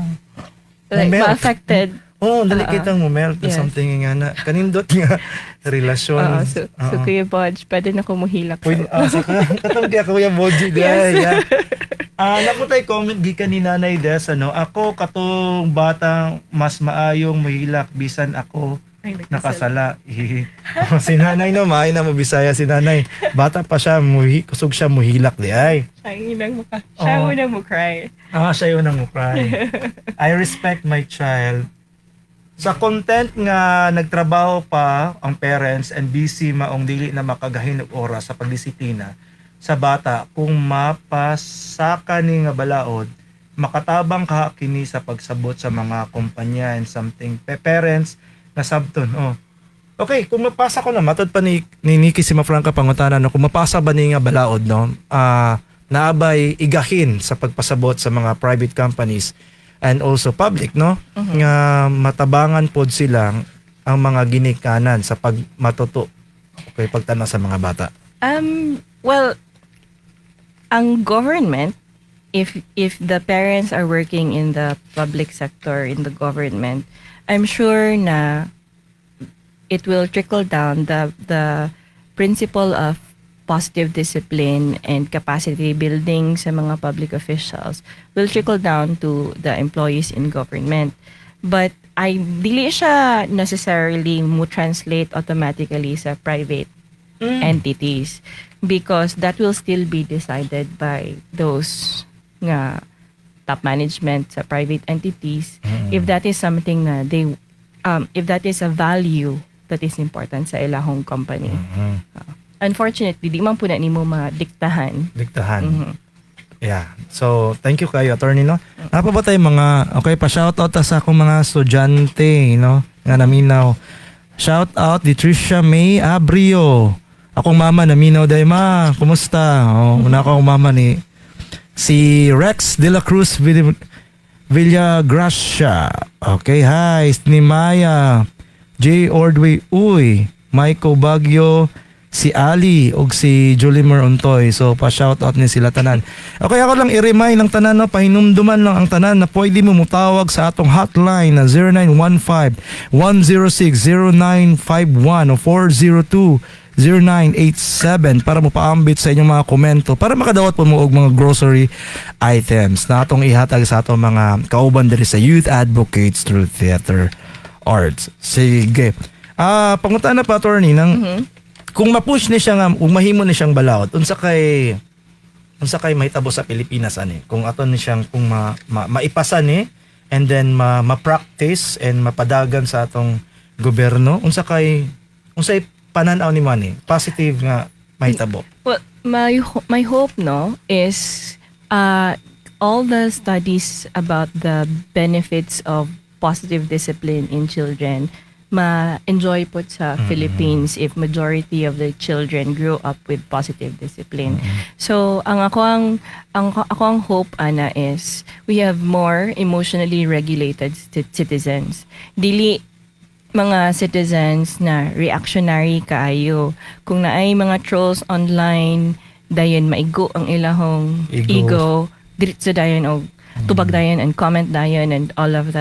Like, ma-affected. Dali kay ta mo melt Yes. something nga na kanindot nga relasyon. So Kuya Bodge, pwede na kumuhilak. Pwede, katong kaya Kuya Bodge, yeah. Naputay comment gikan ni Nanay Des, ako katong batang mas maayong mahilak bisan ako nakasala. Si Nanay maay na mo Bisaya si Nanay. Bata pa siya, kusog siya muhilak di ay. Siya muna mo cry. Siya yun ang cry. I respect my child. Sa content nga nagtrabaho pa ang parents and busy maong dili na makagahin og oras sa pagdisiplina sa bata, kung mapasaka ni nga balaod, makatabang ka kini sa pagsabot sa mga kumpanya and something. Parents na sabton. Okay, kung mapasa ko na matod pa ni Nikki si Mafranca pangutana, kung mapasa ba ni nga balaod, naabay igahin sa pagpasabot sa mga private companies and also public, nga matabangan pod silang ang mga ginikanan sa pagmatuto okay pagtanaw sa mga bata. Well, ang government, if the parents are working in the public sector, in the government, I'm sure na it will trickle down the principle of positive discipline and capacity building sa mga public officials will trickle down to the employees in government. But I dili siya necessarily mo translate automatically sa private entities because that will still be decided by those nga top management sa private entities if that is something na they if that is a value that is important sa ilahong company. Unfortunately, di man po na nimo madiktahan. Yeah. So, thank you kayo, attorney, Napa ba tayo mga, okay, pa-shoutout sa akong mga estudyante, nga naminaw. Shoutout, Tricia May Abrio. Akong mama naminaw day, ma. Kumusta? Una akong mama ni si Rex de la Cruz Villagracia. Okay, hi. Ni Maya. J. Ordway Uy. Michael Bagyo. Si Ali ug si Julimer Untoy. So pa-shoutout ni sila tanan. Okay, ako lang i-remind ng tanan pahinumduman lang ang tanan na pwede mo mutawag sa atong hotline na 0915-106-0951 o 402-0987 para mo paambit sa inyong mga komento para makadawat po mo og mga grocery items na atong ihatag sa atong mga kauban diri sa Youth Advocates through Theater Arts. Sige. Pangutan na pa, attorney, ng kung ma-push ni siya nga, kung mahimo ni siyang balaod, unsa kay mahitabo sa Pilipinas ani? Kung aton ni siyang kung maipasa ni and then ma-practice and mapadagan sa atong gobyerno unsay pananaw ni Manny positive nga mahitabo. Well, my hope no is all the studies about the benefits of positive discipline in children ma-enjoy po sa Philippines if majority of the children grow up with positive discipline. So ang ako ang hope ana is we have more emotionally regulated citizens. Dili mga citizens na reactionary kaayo. Kung naay mga trolls online, dayon maigo ang ilahong ego diretso dayon og tubag dayon and comment dayon and all of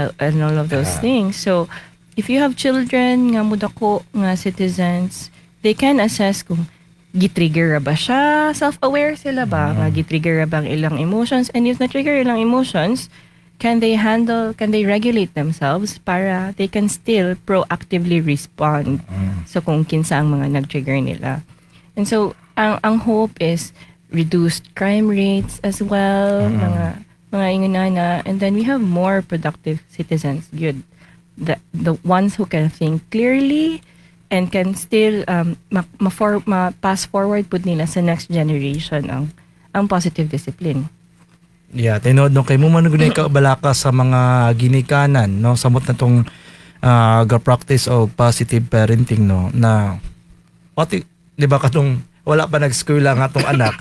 those things. So if you have children nga mudako nga citizens, they can assess kung gitrigger ba siya, self-aware sila ba, nga gitrigger ba ang ilang emotions, and if na-trigger ilang emotions, can they regulate themselves para they can still proactively respond sa kung kinsa ang mga nag-trigger nila. And so, ang hope is reduced crime rates as well, mga ingunana, and then we have more productive citizens, good. The ones who can think clearly and can still pass forward pud nila sa next generation ang positive discipline. Yeah, tinod no kay mo man gunay ka balaka sa mga ginikanan no samot na tong ga-practice of positive parenting no na pati di ba katong wala pa nag-school ang atong anak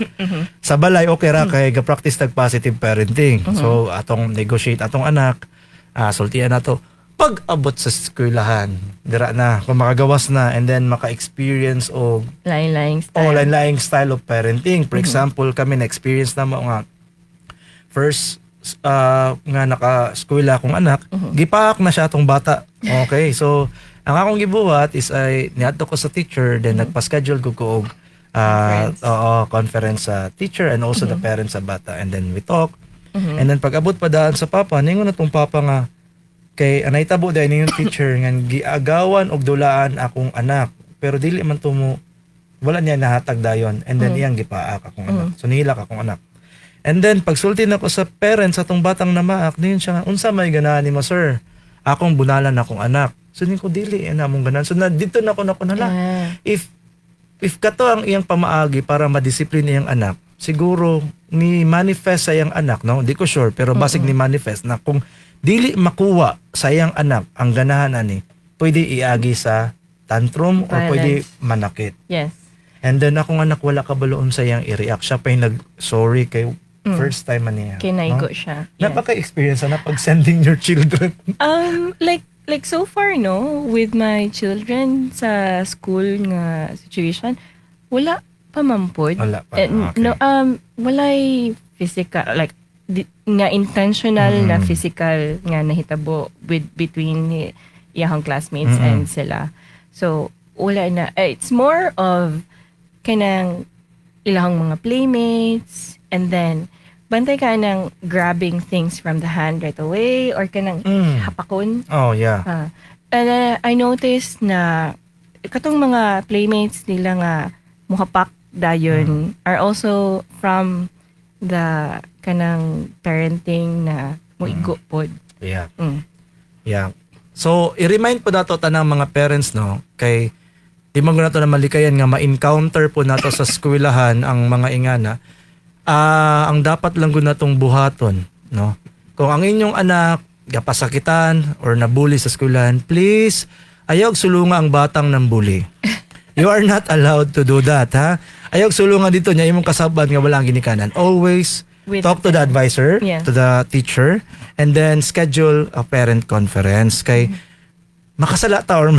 sa balay okay ra kay ga-practice tag positive parenting. So atong negotiate atong anak sultian nato pag abot sa eskwelahan dira na kung makagawas na and then maka-experience og Lain-laing style. lain-laing style of parenting. For example, kami na-experience na mo nga first nga naka-eskwela akong anak, gipaak na siya atong bata. Okay, so ang akong gibuhat is ay niadto ko sa teacher, then nagpa-schedule ko og conference sa teacher and also the parents sa bata, and then we talk. And then pag abot pa daan sa papa, ningon na tong papa nga kay anay tabo dahil yung teacher nga giagawan og dulaan akong anak pero dili man to mo wala niya nahatag dayon and then iyang gipaak akong anak, so nihilak akong anak. And then pagsulti na ko sa parents atong batang namaak niyon siya nga unsa may ganahan ni mo sir, akong bunalan akong anak. So din ko dili na mong ganan, so na dito na ko nala if kato ang iyang pamaagi para madisiplina iyang anak, siguro ni manifest sa iyang anak, no, di ko sure pero basig ni manifest na kung dili makuha sa iyang anak ang ganahan ani, pwede iagi sa tantrum or pwede manakit. Yes. And then akong anak wala kabaloon sa iyang i-react, siya pa yung nag-sorry kay first time man niya. Kinaigo siya. Yes. Napaka-experience na pag sending your children. Like so far no, with my children sa school nga situation, wala pa mampod. Wala pa. Okay. No, walay physical like nga intentional na physical nga nahitabo between iyang classmates and sila. So wala na, it's more of kanang ilang mga playmates, and then bantay ka ng grabbing things from the hand right away or kanang hapakon. Oh yeah. And I noticed na katong mga playmates nila nga muhapak dayon are also from the kanang parenting na muigo pod. Yeah. Yeah. So, i-remind po nato tanang mga parents no kay di man nato na malikayan nga ma-encounter po nato sa eskwelahan ang mga ingana. Ang dapat lang gud natong buhaton, no. Kung ang inyong anak gapasakitan or nabully sa eskwelahan, please ayaw sulunga ang batang ng bully. You are not allowed to do that, ha? Ayaw sulunga dito niya imong kasabad nga wala ang ginikanan. Always talk to the advisor, to the teacher, and then schedule a parent conference kay makasala ta or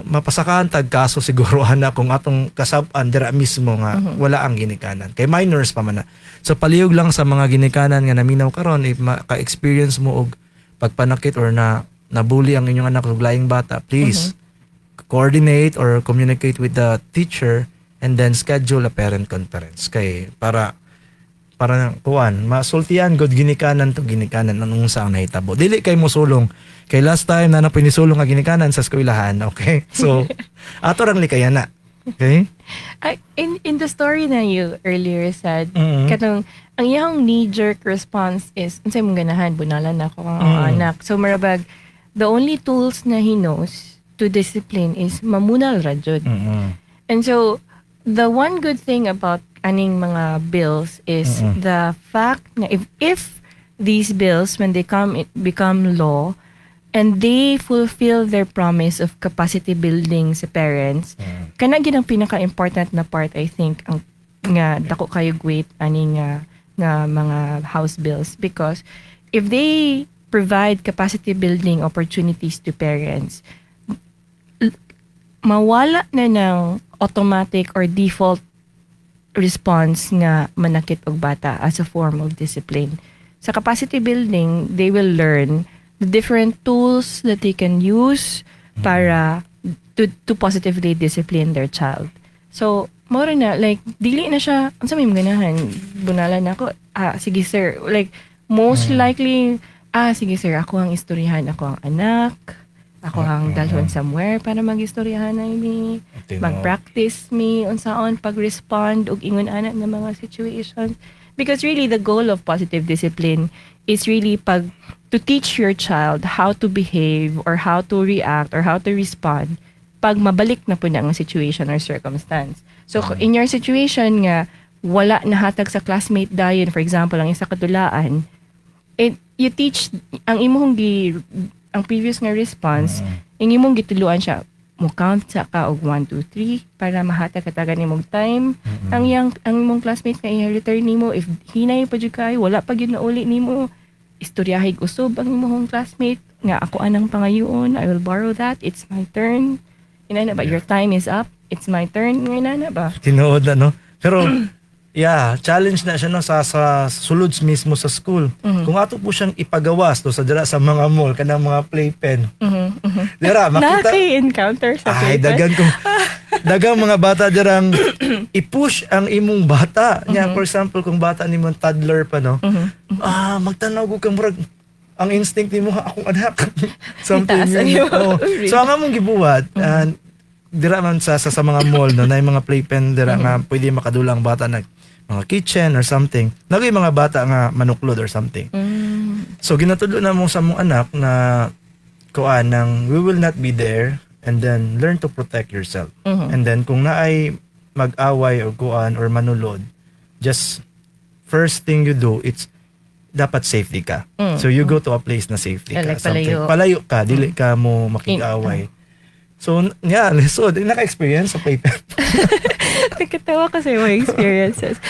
mapasakahan tag kaso siguro ana kung atong kasab-an dira mismo nga wala ang ginikanan kay minors pa man na. So palihog lang sa mga ginikanan nga naminaw karon if maka-experience mo og pagpanakit or nabully ang inyong anak ug laing bata, please coordinate or communicate with the teacher and then schedule a parent conference kay para kuan masultian god ginikanan to ginikanan anong sa nahitabo, dili kay mo sulong kay last time na napinisulong nga ginikanan sa eskwelahan, okay, so ato rang likayan na Okay? In the story na you earlier said, Mhm. katong ang iyang knee-jerk response is, unsay mong ganahan, bunalan na ako ang anak. So marabag, the only tools na he knows to discipline is mamunal ra jud. And so, the one good thing about aning mga bills is the fact na if these bills, when they become law, and they fulfill their promise of capacity building sa parents, kana gid ang pinaka-important na part, I think, ang nga dako kayo weight ani nga mga house bills, because if they provide capacity building opportunities to parents, mawala na ng automatic or default response nga manakit og bata as a form of discipline. Sa capacity building, they will learn the different tools that they can use para to positively discipline their child. So, more na, like, dili na siya, ang sa may ganahan, bunalan na ako, sige sir, like, most likely, sige sir, ako ang istoryahan, ako ang anak, ako ang dalhon somewhere para mag-istoryahan na mi, mag-practice mi, unsaon, pag-respond, ug ingon anak ng mga situations. Because really, the goal of positive discipline is really to teach your child how to behave or how to react or how to respond pag mabalik na po na ang situation or circumstance. So, in your situation nga, wala nahatag sa classmate dayon, for example, ang isa katulaan, you teach, ang previous nga response, ang imong gituluan siya, mo count sa ka og 1, 2, 3 para mahatag katagan nimong time. Ang imong classmate nga i-return nimo, if hinay pa jud kay, wala pa gyud na uli nimo, istoryahig usob ang imong classmate nga ako anang pangayoon, I will borrow that, it's my turn. Inana ba, your time is up, it's my turn. Inana ba? Tinuod na, no? Pero, yeah, challenge na siya no, sa suluds mismo sa school. Kung ato po siyang ipagawas to, sa mga mall, kanang mga playpen. Dira, makita. Naki-encounter sa Ay, paper. dagang mga bata dirang i-push ang imong bata. Nya, for example, kung bata ni mong toddler pa, no? Magtanaw ko kang murag, ang instinct ni mo, akong anak. Something Itaas ang yun. iyong Oo. read. So, ang among gibuhat, dira man sa mga mall, no, na yung mga playpen, dira nga, pwede makadulang bata na mga kitchen or something. Nagay mga bata nga manuklod or something. So, ginatudlo na mo sa mong anak na kuan nang we will not be there, and then learn to protect yourself. And then kung naay mag-away or kuan or manulod, just first thing you do, it's dapat safety ka. So you go to a place na safety ka. Like something. palayo. Palayo ka, dili ka mo makig-away. So, yeah, so, naka-experience sa playpen. Nagkatawa kasi yung mga experiences.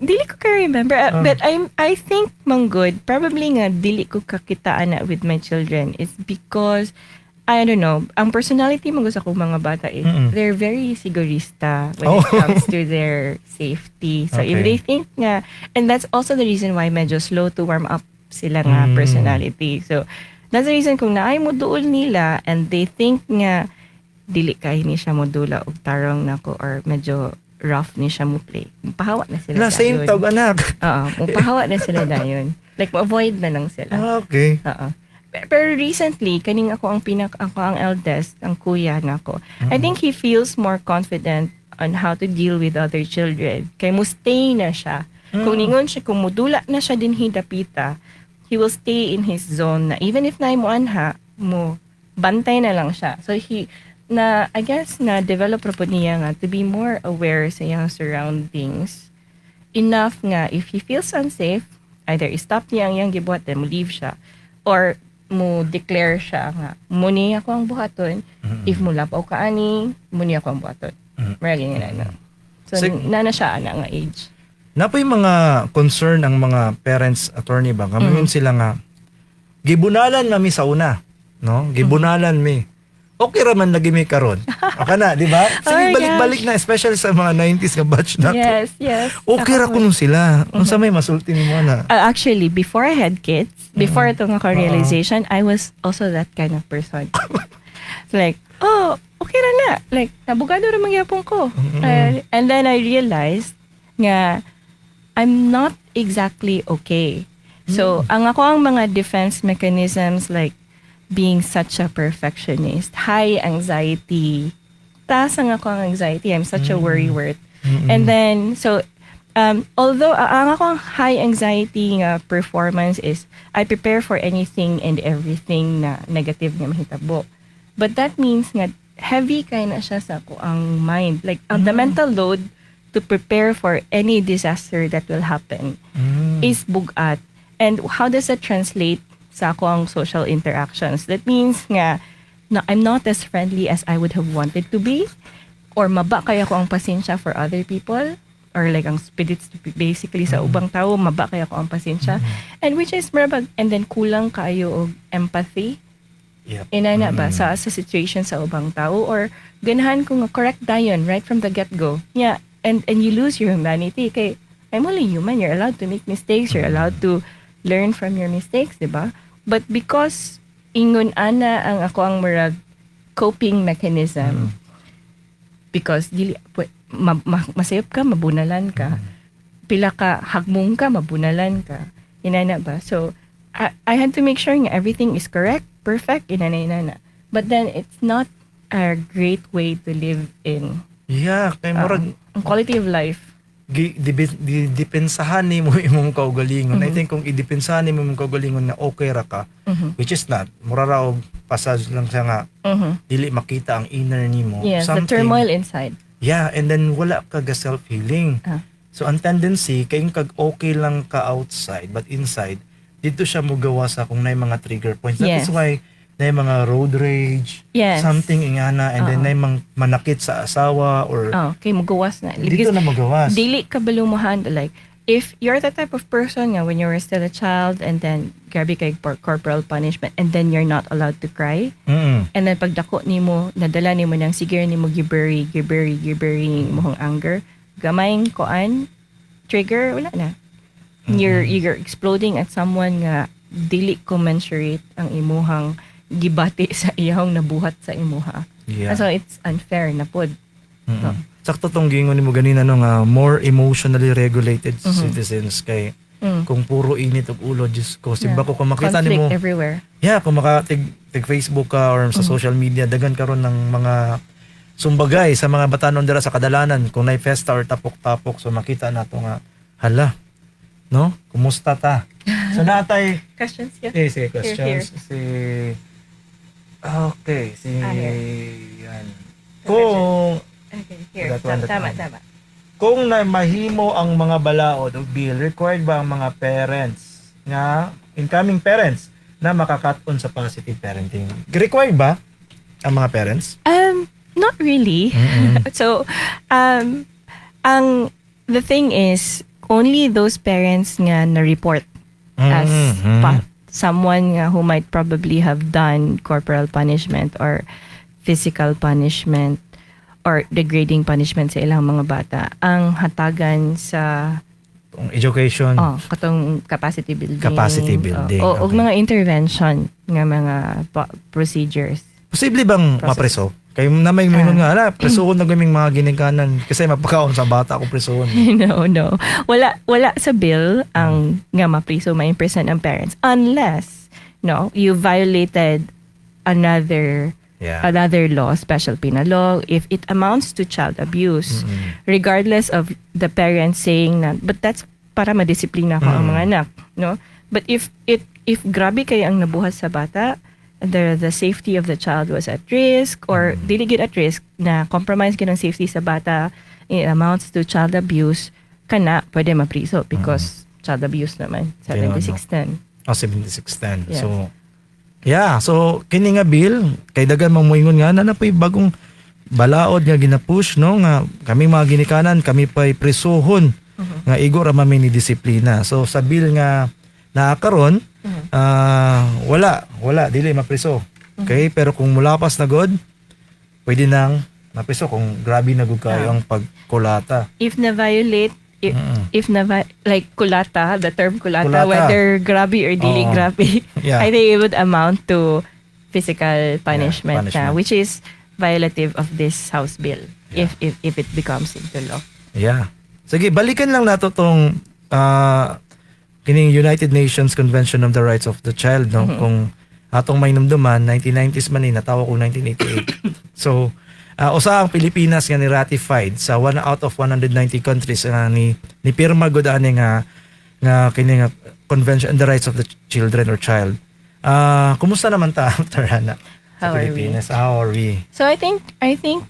Dili ko ka-remember, but I think, Manggod, probably nga dili ko kakitaan na with my children is because, I don't know, ang personality mo sa kong mga bata is, they're very sigurista when it comes to their safety. So, if Okay. they think nga, and that's also the reason why medyo slow to warm up sila nga personality. So, that's the reason kung naay mo duol nila and they think nga, dili kay ni siya modula og tarong nako or medyo rough ni siya mo play. Pahawa na sila Na same dayon. tawag anak. Oo, pahawa na sila dayon. Like avoid na lang sila. Okay. Oo. Pero recently, kaning ako ang eldest, ang kuya nako. I think he feels more confident on how to deal with other children. Kay mo stay na siya. Kung ningon siya, kung modula na siya din hidapita, he will stay in his zone na even if na mo anha, mo bantay na lang siya. So I guess na develop po niya nga to be more aware sa iyang surroundings. Enough nga if he feels unsafe, either stop niya ang iyang gibuhat then mo leave siya or mo declare siya nga muni ako ang buhaton. If mo lapaw ka ani, muni ako ang buhaton. Maraging na. So nana siya ana nga age. Napoy mga concern ang mga parents attorney ba? Kamuyon sila nga gibunalan nami sa una, no? Gibunalan mi. Okay raman lagi mi karon. Aka na, di ba? Sige, Oh my balik-balik na, especially sa mga 90s nga batch na to. Yes. Okay ra kuno sila. Unsa may masulti nimo na? Actually, before I had kids, before itong ako realization, I was also that kind of person. Like, okay ra na. Like, nabugado ra magyapon ko. And then I realized nga, I'm not exactly okay. So, ang mga defense mechanisms like being such a perfectionist, high anxiety taas ang ako ang anxiety. I'm such a worrywart. And then, so, although ang akong high anxiety nga performance is I prepare for anything and everything na negative nga mahitabo. But that means nga heavy kay na siya sa ako ang mind. Like, the mental load to prepare for any disaster that will happen is bugat. And how does that translate sa ako ang social interactions? That means nga na I'm not as friendly as I would have wanted to be, or maba kaya ko ang pasensya for other people, or like ang spirits basically sa ubang tao, maba kaya ko ang pasensya. And which is marabag, and then kulang kayo og empathy. Yep. Inana ba sa situation sa ubang tao, or ganahan ko nga correct dayon right from the get-go. Yeah, and you lose your humanity kay I'm only human, you're allowed to make mistakes, you're allowed to learn from your mistakes, di ba? But because ingon ana ang ako ang murag coping mechanism, because dili masayop ka, mabunalan ka, pila ka hagmong ka, mabunalan ka, inana ba? So I had to make sure nga everything is correct, perfect, inana. But then it's not a great way to live in. Yeah, kay murag Ang quality of life. dipensahan ni mo imong kaugalingon. I think kung idipensahan ni mo imong kaugalingon na okay ra ka, which is not, mura ra og passage lang siya nga dili makita ang inner nimo. Yes, the turmoil inside. Yeah, and then wala ka ga self-healing. So ang tendency kay kag okay lang ka outside but inside dito siya mogawa sa kung nay mga trigger points. That is Yes. why nay mga road rage, Yes. something ingana, and then nay mga manakit sa asawa or Okay, magawas na. dito na magawas. Dili ka balumuhan, like, if you're the type of person nga when you were still a child and then grabe kay corporal punishment and then you're not allowed to cry, and then pagdako nimo nadala nimo nang sige nimo gibury imong anger, gamayng koan trigger, wala na. You're exploding at someone nga dili commensurate ang imuhang gibati sa iyang nabuhat sa imuha. Yeah. So it's unfair na pod. No. Sakto tong gingon nimo ganina no nga more emotionally regulated citizens kay kung puro init og ulo just ko simba ko kung makita Conflict nimo. everywhere. Yeah, kung tig Facebook ka or sa social media dagan karon ng mga sumbagay sa mga batanon dira sa kadalanan kung nay festa or tapok-tapok so makita nato nga hala no kumusta ta so natay Questions? Yeah. sige questions okay yan kung Okay, here. That one. Tama. kung na mahimo ang mga balaod o bill, required ba ang mga parents nga, incoming parents, na makakaton sa positive parenting? Required ba ang mga parents? Not really. So, the thing is, only those parents nga na-report as someone nga who might probably have done corporal punishment or physical punishment or degrading punishment sa ilang mga bata ang hatagan sa Education. katong capacity building. Capacity building, O okay. mga intervention nga mga procedures. Posible bang mapreso? Kay na may mingon nga, ala, presohon na gaming mga ginikanan kasi mapakaon sa bata ako presohon. No. Wala sa bill ang nga mapriso ma-imprison ang parents unless you violated another law, special penal law, if it amounts to child abuse, regardless of the parents saying na, but that's para madisiplina ko ang mga anak, no? But if grabe kay ang nabuhat sa bata, the safety of the child was at risk or dili gid at risk na compromise gid ang safety sa bata, it amounts to child abuse, kana pwede mapriso because child abuse naman 7610. 7610. Yes. So, so kini nga bill, kay dagan mamuingon nga na pay bagong balaod nga ginapush no nga kami mga ginikanan, kami pay presohon nga igor ra mami ni disiplina. So sa bill nga naakaron, wala dili mapriso. Okay, pero kung mulapas na god, pwede nang mapriso kung grabe na gud kayo ang pagkulata. If na-violate, like kulata, the term kulata, Kulata. whether grabe or dili Oo. grabe, Yeah. I think it would amount to physical punishment, punishment. which is violative of this House bill if it becomes into law. Yeah. Sige, balikan lang nato tong kining United Nations Convention on the Rights of the Child no kung atong may numduman 1990s man ni natawa ko 1988. So usa ang Pilipinas nga ni ratified sa one out of 190 countries nga ni pirma gud ani nga kini nga Convention on the Rights of the Children or Child. Kumusta naman ta Tarana? Sa How are we? Pilipinas? How are we? So I think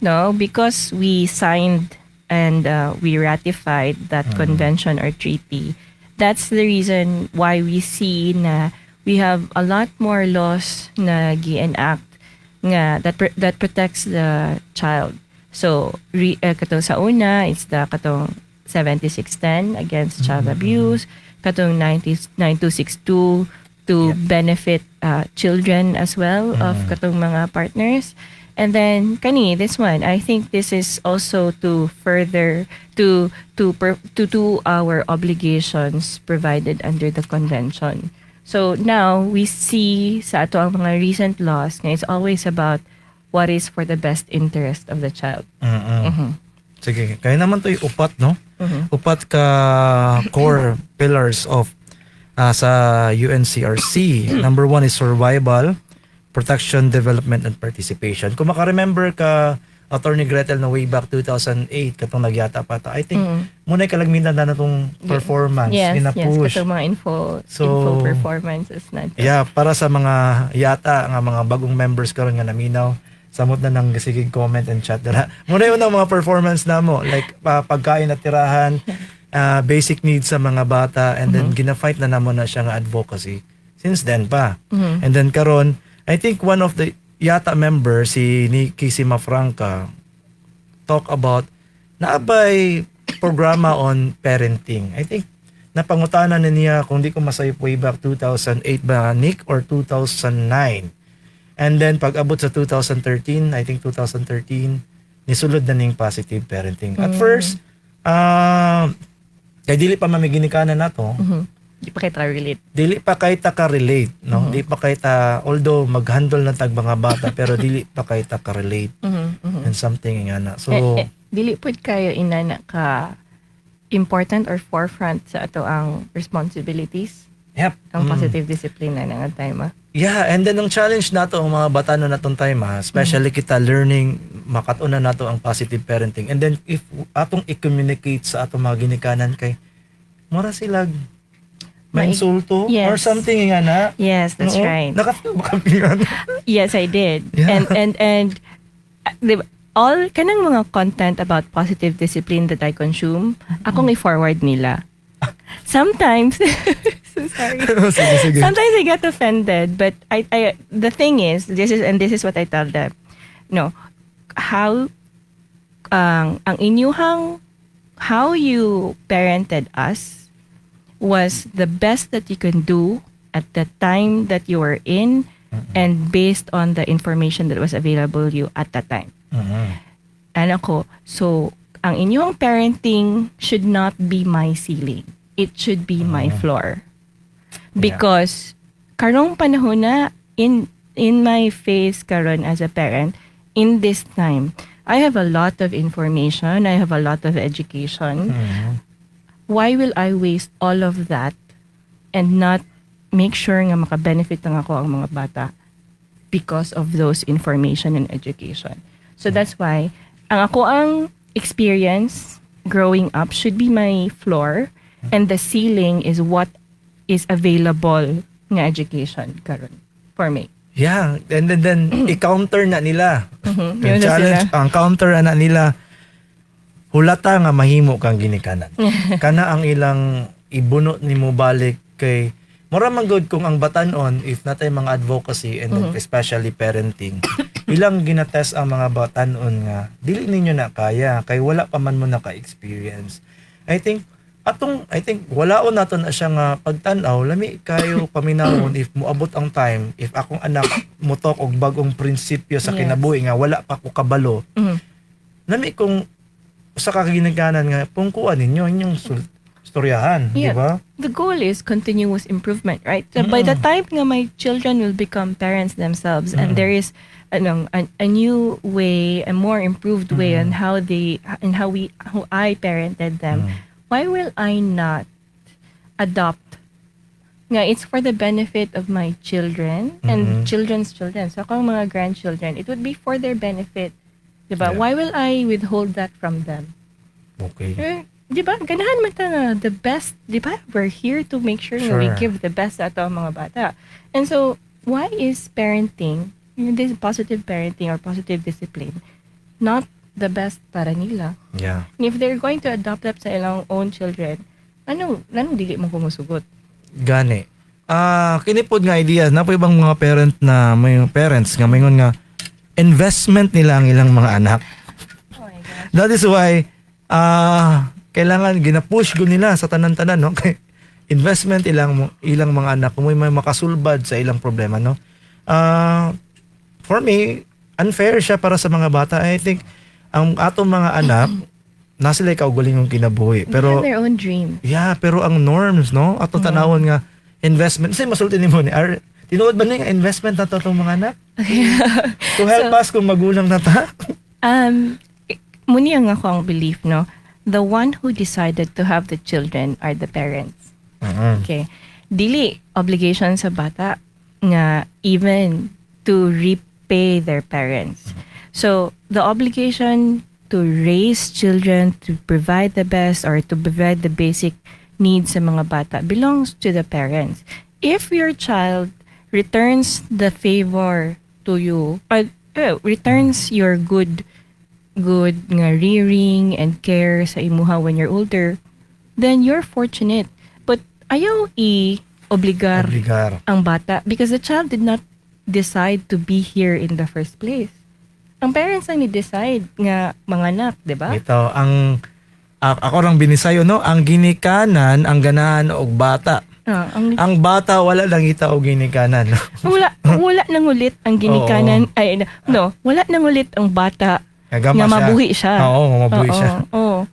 no, because we signed and we ratified that convention or treaty. That's the reason why we see na we have a lot more laws na gi-enact nga that protects the child. So katong sa una, it's the katong 7610 against child abuse, katong 9262 to benefit children as well of katong mga partners. And then this one, I think this is also to further to do our obligations provided under the convention. So now we see sa ato ang mga recent laws nga it's always about what is for the best interest of the child. Sige, kaya naman to upat, no? Upat ka core pillars of sa UNCRC. Number 1 is survival, protection, development, and participation. Kung maka-remember ka, Attorney Gretel, na way back 2008, katong nagyata pa ta. I think, muna kalagmitan na itong performance, Yes, push. katong mga info performances na. Yeah, para sa mga yata, nga mga bagong members karon nga naminaw, samot na ng sigig comment and chat dara. Muna yun ang mga performance na mo, like pagkain at tirahan, basic needs sa mga bata, and then gina-fight na namo na siya nga advocacy since then pa. And then karon, I think one of the yata member, si Nikki Simafranca, talk about naabay programa on parenting. I think napangutanan na niya, kung di ko masayop, way back 2008 ba, Nick, or 2009. And then pag abot sa 2013, I think 2013, nisulod na ning positive parenting. At first, kay dili pa mamiginikanan na to, Di pa kita relate. dili pa kay ta ka-relate, no? Di pa kay ta, although mag-handle ng tag mga bata, pero dili pa kay ta ka-relate and something nga na. So, Dili pud kayo inana ka important or forefront sa ato ang responsibilities. yep. Ang positive discipline na nga time. Yeah, and then ang challenge nato ang mga bata na natong time, especially kita learning makatuna nato ang positive parenting. And then if atong i-communicate sa atong mga ginikanan kay mura sila mainsulto Yes. or something nga na. Yes, that's Oo. right. Nakafeel ba kami yan? Yes, I did. Yeah. And diba, all kanang mga content about positive discipline that I consume, akong i-forward nila. Sometimes so sorry. sige, sige. Sometimes I get offended, but I the thing is, this is what I tell them. No, how ang inyuhang how you parented us was the best that you can do at the time that you were in and based on the information that was available you at that time. And ako, so ang inyong parenting should not be my ceiling. It should be my floor. Because karong panahon na in my phase karon as a parent, in this time, I have a lot of information, I have a lot of education. Why will I waste all of that and not make sure nga makabenefit ng ako ang mga bata because of those information and education? So that's why ang ako ang experience growing up should be my floor and the ceiling is what is available nga education karon for me. Yeah, and then i-counter na nila. Yun Yung na challenge, sila. ang counter na nila, hulata nga mahimo kang ginikanan. Kana ang ilang ibuno nimo balik kay mura man good kung ang batanon if natay mga advocacy and then especially parenting. Ilang ginatest ang mga batanon nga dili ninyo na kaya kay wala pa man mo naka-experience. I think walaon nato na siya nga pagtan-aw lami kayo paminawon if moabot ang time if akong anak mutok og bagong prinsipyo sa Yes. kinabuhi nga wala pa ko kabalo. Lami kung sa kaginikanan nga pungkuan ninyo inyong storyahan, di ba? The goal is continuous improvement, right? So by the time nga my children will become parents themselves and there is a new way, a more improved way on how I parented them, why will I not adopt? Nga, it's for the benefit of my children and children's children. So kung mga grandchildren, it would be for their benefit Diba? Yeah. Why will I withhold that from them? Okay. Diba? Ganahan man ta nga the best. Diba? We're here to make sure na we Sure. give the best sa ato ang mga bata. And so, why is parenting, this positive parenting or positive discipline, not the best para nila? Yeah. And if they're going to adopt that sa ilang own children, anong dili mo kumusugot? Gani. Kinipod nga idea na po ibang mga parents nga mayngon nga investment nila ang ilang mga anak. Oh my gosh. That is why kailangan ginapush ko nila sa tanan-tanan, no? Kay investment ilang mga anak kung may makasulbad sa ilang problema, no? For me, unfair siya para sa mga bata. I think ang atong mga anak na sila kaugaling ng kinabuhi. They Pero have their own dream. yeah, pero ang norms, no? Ato tanawon nga investment. Kasi masulti ni mo ni tinuod ba na yung investment na to itong mga anak? To help us kung magulang na ta? Muni ang ako ang belief, no? The one who decided to have the children are the parents. Okay. Dili obligation sa bata nga even to repay their parents. So, the obligation to raise children, to provide the best or to provide the basic needs sa mga bata belongs to the parents. If your child returns the favor to you, returns your good nga rearing and care sa imuha when you're older, then you're fortunate. But ayaw i-obligar Obligar. ang bata because the child did not decide to be here in the first place. Ang parents ang ni-decide nga manganak, di ba? Ito, ako lang binisayo, no? Ang ginikanan, ang ganahan og bata. Ang bata, wala lang ita og ginikanan. wala nang ulit ang ginikanan. Wala nang ulit ang bata nga mabuhi siya. Oo, mabuhi siya. Oo.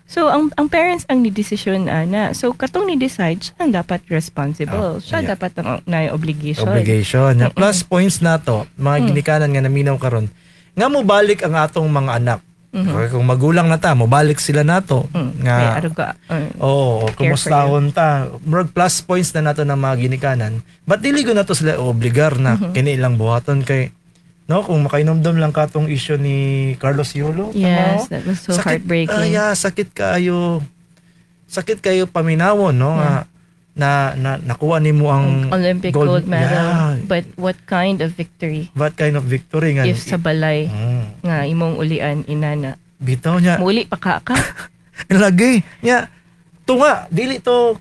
So, ang parents ang ni-decision, ana. So, katong ni-decide, siya ang dapat responsible. Siya yeah. dapat ang na-obligation. Obligation. Plus points na to, mga ginikanan nga naminaw karon. Nga mo balik ang atong mga anak. Okay, kung magulang na ta, mo balik sila nato. May Nga, aruga. oo, Care for kumustahon ta. Murag plus points na nato ng mga ginikanan. But dili ko na to sila obligar na kini ilang buhaton kay no, kung makainomdom lang katong issue ni Carlos Yulo. Yes, that was so heartbreaking. Sakit kayo paminawon, no? Na nakuha nimo ang Olympic gold medal. Yeah. But what kind of victory? What kind of victory nga? If sa balay nga imong ulian inana. Bitaw niya. Muli pa ka. Lagi. Nya tunga dili to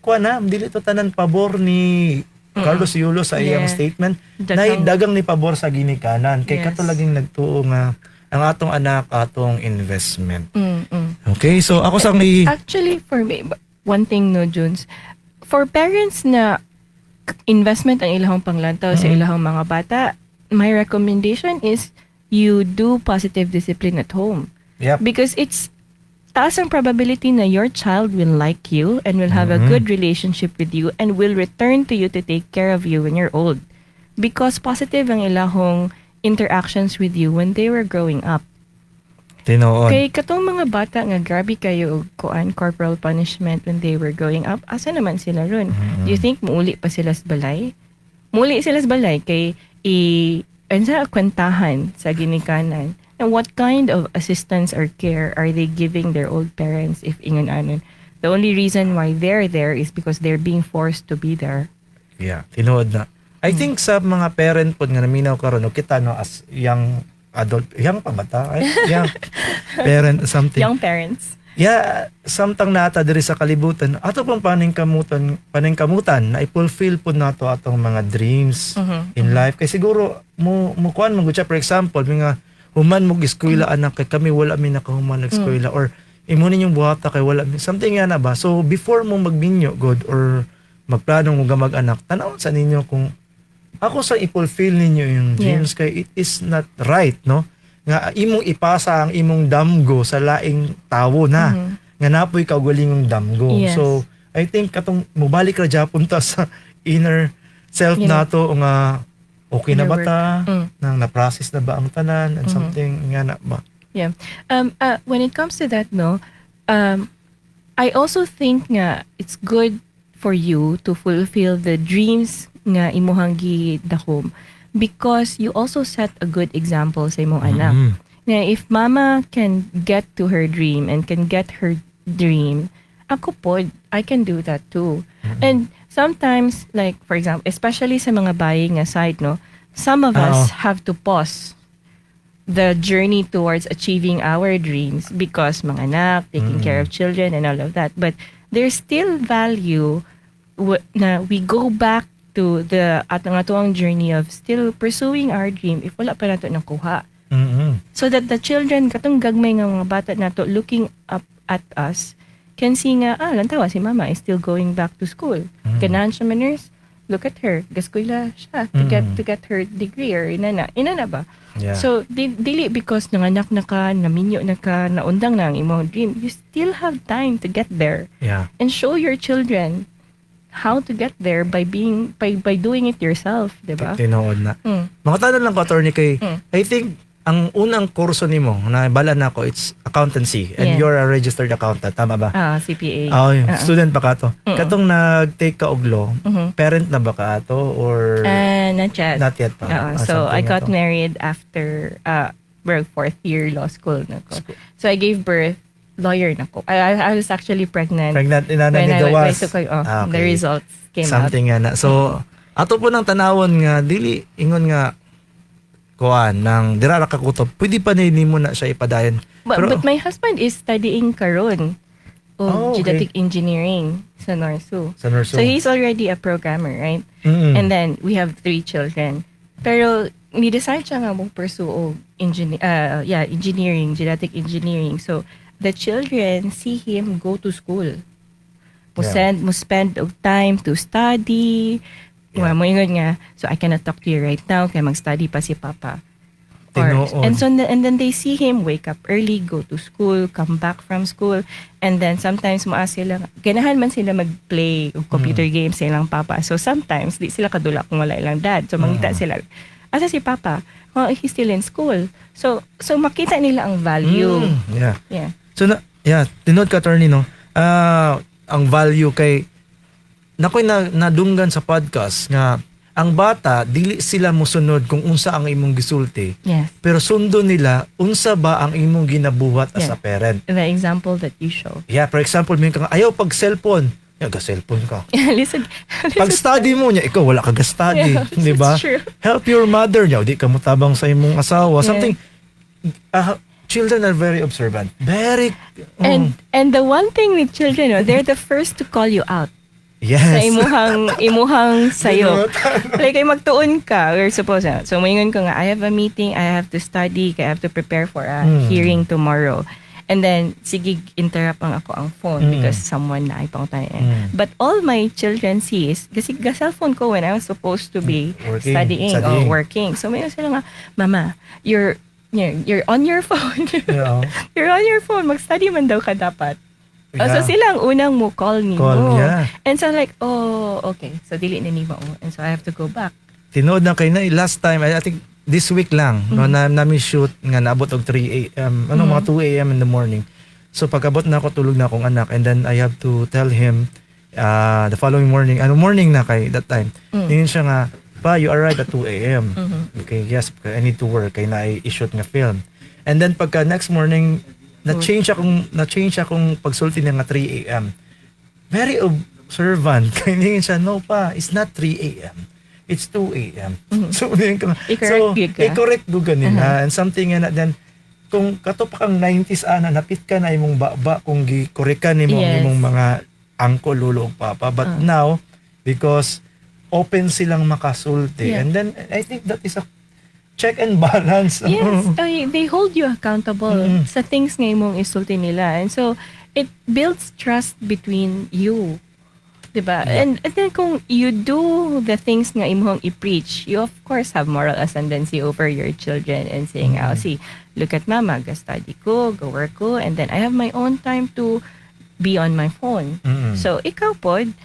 tanan pabor ni Carlos Yulo sa iyang Yeah. statement. Dagang- Dagang ni pabor sa ginikanan. Kay Yes. kato laging nagtuo nga ang atong anak atong investment. Mm-mm. Okay, so ako sang Actually, for me, one thing no, Junes, for parents na investment ang ilahang panglantaw sa ilahang mga bata, my recommendation is you do positive discipline at home. Yep. Because it's taas ang probability na your child will like you and will have a good relationship with you and will return to you to take care of you when you're old. Because positive ang ilahong interactions with you when they were growing up. Tinoon. Kay katong mga bata nga grabe kayo og corporal punishment when they were growing up, asa naman sila ron? Do you think muuli pa sila sa balay? Muuli sila sa balay kay sa kwentahan sa ginikanan. And what kind of assistance or care are they giving their old parents if ingon anon? The only reason why they're there is because they're being forced to be there. Yeah, tinuod na. I think sa mga parent po nga naminaw karon o kita no as young adult, young pa bata, young parent something. Young parents. Yeah, samtang nata diri sa kalibutan, ato pang paningkamutan na i-fulfill po nato atong mga dreams in life. Kay siguro mo kuan man for example, mga human mo eskwela anak kay kami wala mi nakahuman nag-eskwela or imo ninyong buhata kay wala something yan na ba. So before mo magminyo god or magplano mo ga mag-anak, tanaw sa ninyo kung ako sa i-fulfill ninyo yung dreams kay it is not right, no? Nga imong ipasa ang imong damgo sa laing tawo na. Nga napoy kaugalingong damgo. Yes. So I think katong mubalik ra gyapon ta sa inner self Yeah. nato nga okay na Inner ba ta? work. Nang na-process na ba ang tanan and something nga na ba? Yeah. When it comes to that, no, I also think nga it's good for you to fulfill the dreams nga imuhang gidahom because you also set a good example sa imong anak. Nga if mama can get to her dream and can get her dream, ako po, I can do that too. And sometimes, like for example, especially sa mga buying side, no, some of us have to pause the journey towards achieving our dreams because mga anak, taking care of children and all of that. But there's still value na we go back to the atong journey of still pursuing our dream if wala pa nato nakuha. So that the children, katong gagmay nga mga bata nato looking up at us, can see nga, lantawa si mama is still going back to school. Ganahan siya manners, look at her, gaskuila siya to get her degree or inana ba? Yeah. So, dili because nanganak na ka, naminyo na ka, naundang na ang imong dream, you still have time to get there. Yeah. And show your children how to get there by doing it yourself, di ba? Tinood na. Mm. Mga tanong lang ko, attorney, kay I think ang unang kurso nimo na bala na ako, it's accountancy and Yeah. you're a registered accountant, tama ba? CPA. Student pa ka to. Katong nag-take ka og law, parent na ba ka ato or Not yet. not yet pa? So I something got na to. married after fourth year law school na ko. So I gave birth, lawyer na ko. I was actually pregnant. Pregnant ina na when ni I gawas. took the Okay. results came Something nga na. So, ato po ng tanawon nga, dili, ingon nga, kuan, nang dirara ka kutob, pwede pa nimo na siya ipadayon. out. But my husband is studying karon of Okay. genetic engineering sa Norsu. Sa Norsu. So he's already a programmer, right? Mm-mm. And then we have 3 children. Pero ni-decide siya nga mong pursue og engineering, genetic engineering. So the children see him go to school. Mo spend og time to study. Yeah. Mo ingon nga, so I cannot talk to you right now kay mag-study pa si Papa. Tinuod. And then they see him wake up early, go to school, come back from school, and then sometimes mo sila, ganahan man sila mag-play og computer games sa ilang papa. So sometimes di sila kadula kung wala ilang dad. So mangita sila, asa si Papa? Oh, he's still in school. So makita nila ang value. Yeah. Yeah. So, tinod ka, attorney, no? Ang value kay, nakoy nadunggan sa podcast nga, ang bata, dili sila musunod kung unsa ang imong gisulti. Yes. Pero sundo nila, unsa ba ang imong ginabuhat as Yeah. a parent. The example that you show. Yeah, for example, may ka ayaw pag cellphone. Cellphone ka. listen. Pag study mo niya, ikaw wala ka ga-study, Yeah, di ba? it's true. Help your mother niya, di ka mutabang sa imong asawa. Yeah. Something children are very observant. Very And the one thing with children, they're the first to call you out. yes. Sa imuhang sayo. Like, ay magtuon ka, or suppose, so mayingon ko nga, I have a meeting, I have to study, I have to prepare for a hearing tomorrow. And then, sige, interrupt ang ako ang phone because someone na ay pangutan. But all my children see is, kasi cellphone ko when I was supposed to be studying or working. So mayroon sila nga, Mama, you're on your phone. Yeah. You're on your phone, mag-study man daw ka dapat. So Yeah. sila ang unang mo call ni Call, mo. yeah. And so I'm like, oh, okay. So dili na ni mo. And so I have to go back. Tinood na kay na last time, I think this week lang, no, namin shoot nga naabot og 3 a.m. Mga 2 a.m. in the morning. So pagabot na ako, tulog na akong anak, and then I have to tell him the following morning, morning na kay that time. Yun siya nga, Pa, you arrived at 2 a.m. Okay, yes, I need to work, kay na i-shoot nga film. And then pagka next morning, na-change akong pagsulti niya nga 3 a.m. Very observant. Kaya niya siya, no pa, it's not 3 a.m. It's 2 a.m. So, i-correct ko ganina. And something na then, kung katupak ang 90s napit ka na imong baba, kung gi-correct ka imong mga angko, lulo, papa. But now, because open silang makasulti. Yeah. And then, I think that is a check and balance. Yes, they hold you accountable sa things nga imong isulti nila. And so, it builds trust between you. Diba? And then kung you do the things nga imong i-preach, you of course have moral ascendancy over your children and saying, see, look at mama, ga-study ko, go-work ko, and then I have my own time to be on my phone. So, ikaw pod,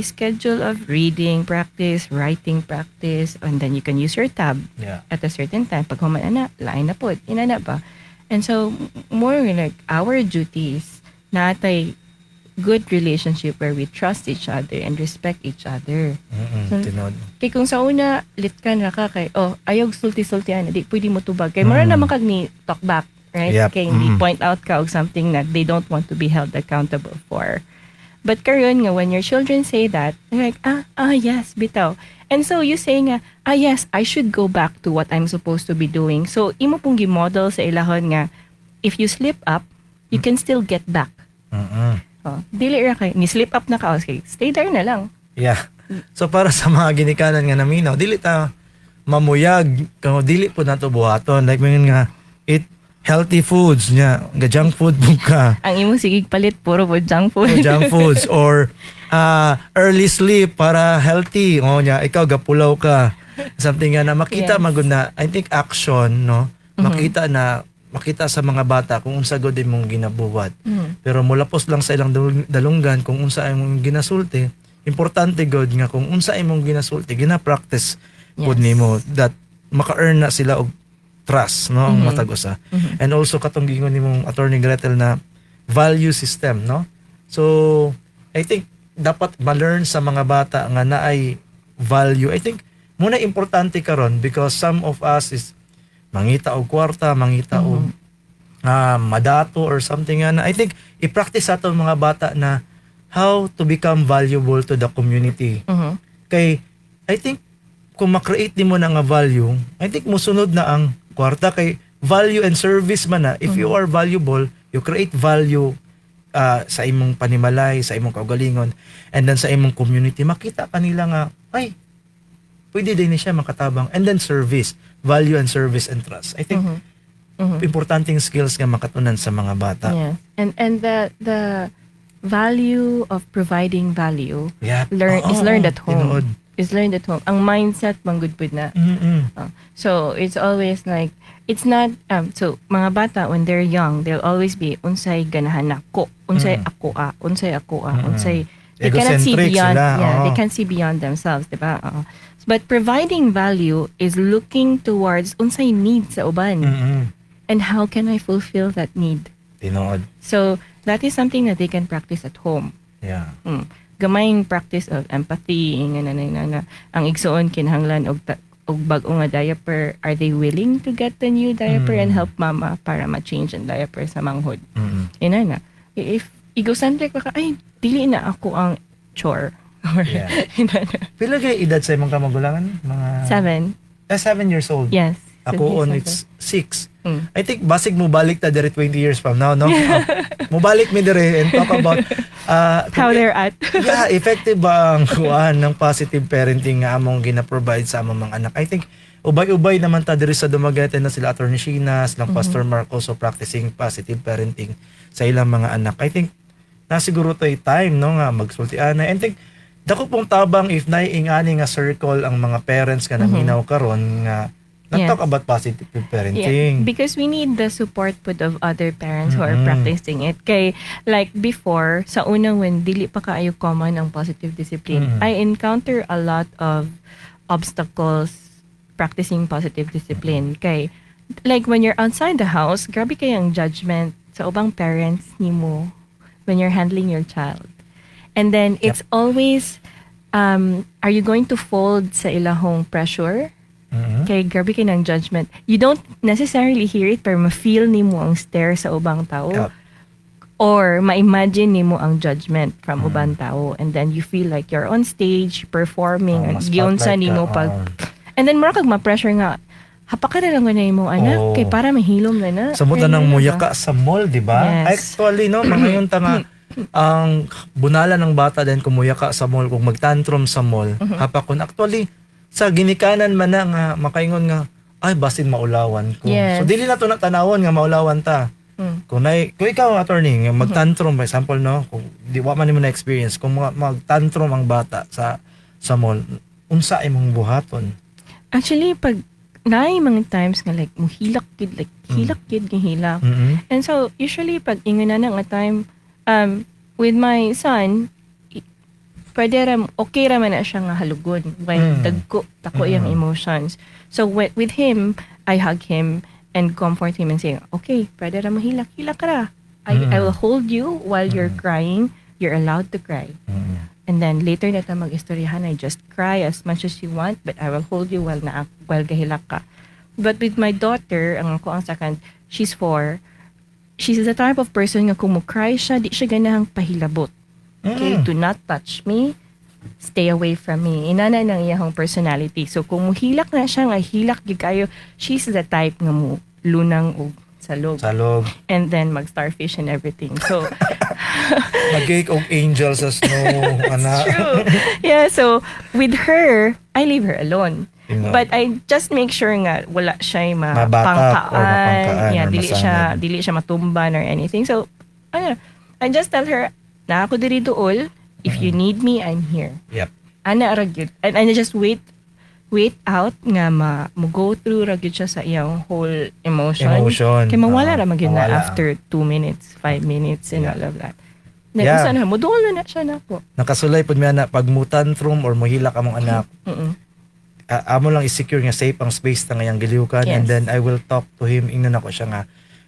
schedule of reading practice, writing practice, and then you can use your tab at a certain time. Pag human na, lain na po, inana ba? And so, more like our duties, natay good relationship where we trust each other and respect each other. Tinod. Kay kung sa una, litkan ra ka kay, ayog sulti-sultian, di pwede mo tubag. Kay mara naman kag ni talk back, right? Yep. Kay hindi point out ka og something that they don't want to be held accountable for. But karon nga, when your children say that, they're like, yes, bitaw. And so you say nga, yes, I should go back to what I'm supposed to be doing. So imo pong gi-model sa ilahon nga, if you slip up, you can still get back. Dili ra kay, ni slip up na ka, okay, stay there na lang. Yeah. So para sa mga ginikanan nga naminaw, dili ta mamuyag, kung dili po nato buhaton. Like mga nga, eat healthy foods nya, nga junk food po ka. Ang imo sigig palit, puro po junk food. O junk foods or early sleep para healthy. O nya, ikaw gapulaw ka. Something nga na makita Yes. magud na, I think action, no? Makita sa mga bata kung unsa god imong ginabuhat. Pero mulapos lang sa ilang dalunggan kung unsa imong ginasulti. Importante god nga kung unsa imong ginasulti, gina-practice pud Yes. nimo that maka-earn na sila og trust, no, ang matag usa. And also katong gingon nimong Attorney Gretel na value system, no? So I think dapat ma-learn sa mga bata nga naay value. I think muna importante karon because some of us is mangita og kwarta, mangita og madato or something nga na I think i-practice ato mga bata na how to become valuable to the community. Kay I think kung ma-create nimo na nga value, I think musunod na ang kwarta kay value and service man na. If you are valuable, you create value sa imong panimalay, sa imong kaugalingon, and then sa imong community, makita kanila nga, ay, pwede din siya makatabang. And then service, value and service and trust. I think, importanteng skills nga makatunan sa mga bata. Yeah. And the value of providing value Yeah. is learned at home. Tinuod. Is learned at home. Ang mindset manggod pud na. So it's always like it's not so mga bata when they're young, they'll always be unsay ganahan nako, unsay ako unsay they cannot see Egocentric beyond sila, they can't see beyond themselves, diba? But providing value is looking towards unsay need sa uban and how can I fulfill that need. Tinuod. So that is something that they can practice at home. Yeah. Gamayng practice of empathy nga na ang igsuon kinahanglan og bag-o nga diaper, are they willing to get the new diaper and help mama para ma-change ang diaper sa manghod? Ina na. If egocentric ka, ay dili na ako ang chore. Yeah. Ina na. Pila kay edad sa imong kamagulangan? Mga 7. 7 years old. Yes. Ako on 7. it's 6. I think basig mo balik ta dire 20 years from now, no? Mo balik mi dire and talk about How they're at. yeah, effective ba ang kuan ng positive parenting nga among gina-provide sa among mga anak. I think ubay-ubay naman ta dire sa Dumaguete na sila Attorney Sheena, silang Pastor Mark also practicing positive parenting sa ilang mga anak. I think nasiguro tay time no nga magsultian na. And think dako pong tabang if naiingani nga circle ang mga parents nga naminaw karon nga talk about positive parenting. Yeah, because we need the support pud of other parents who are practicing it. Kay like before, sa unang when dili pa kaayo common ang positive discipline, I encounter a lot of obstacles practicing positive discipline. Kay like when you're outside the house, grabe kayang judgment sa ubang parents nimo when you're handling your child. And then it's always are you going to fold sa ilahong pressure? Kay grabe kay ng judgment. You don't necessarily hear it pero ma-feel nimo ang stare sa ubang tao. Yep. Or ma-imagine nimo ang judgment from ubang tao and then you feel like you're on stage performing mas giunsa spotlight nimo ka, pag and then mura kag ma-pressure nga hapa ka na lang na imong anak kay para mahilom na na. Samutan ng muyaka sa mall, di ba? Yes. Actually, no, mga yun tanga ang bunala ng bata din kumuyaka sa mall, kung magtantrum sa mall, hapakon. Actually, sa ginikanan man na nga, makaingon nga, ay, basin maulawan ko. Yes. So, dili na to natanawon nga maulawan ta. Kung ikaw, attorney, nga magtantrum, for example, no, kung di wa man nimo na experience, kung magtantrum ang bata sa mall, unsa imong buhaton? Actually, pag naay mga times nga like hilak kid gihilak. And so usually pag ingon na nga time with my son pwede okay ra man na siya nga halugon when dagko tako yung emotions. So with him, I hug him and comfort him and say, okay, pwede ra mahilak ka ra. I will hold you while you're crying. you're allowed to cry. And then later na ta mag-istoryahan, I just cry as much as you want, but I will hold you while gahilak ka. But with my daughter, ang ako ang second, she's 4. She's the type of person nga kung mo-cry siya, di siya ganahang pahilabot. Okay, do not touch me. Stay away from me. Inana ng iyahong personality. So kung muhilak na siya, nga hilak gyud kayo, she's the type nga mo lunang og salog. Salog. And then mag-starfish and everything. So, Mag-cake og angel sa snow, ana. true. Yeah, so with her, I leave her alone. You know. But I just make sure nga wala siya Mabatak or mapangkaan. mapangkaan Yeah, or masangan. dili siya matumban or anything. So, ano, I just tell her, na ako diri duol. If you need me, I'm here. Yep. Ana ra gyud. And I just wait out nga mo go through ra gyud siya sa iyang whole emotion. Kay mawala ra magyud na mawala. after 2 minutes, 5 minutes and Yeah. all of that. Then Yeah. usa na mo duol na siya nako. Nakasulay pud mi ana pag mo tantrum or mohilak among anak. Mm. Amo lang i-secure nga safe ang space na ngayang giliwkan, and Yes. then I will talk to him. Ingnan ako siya nga,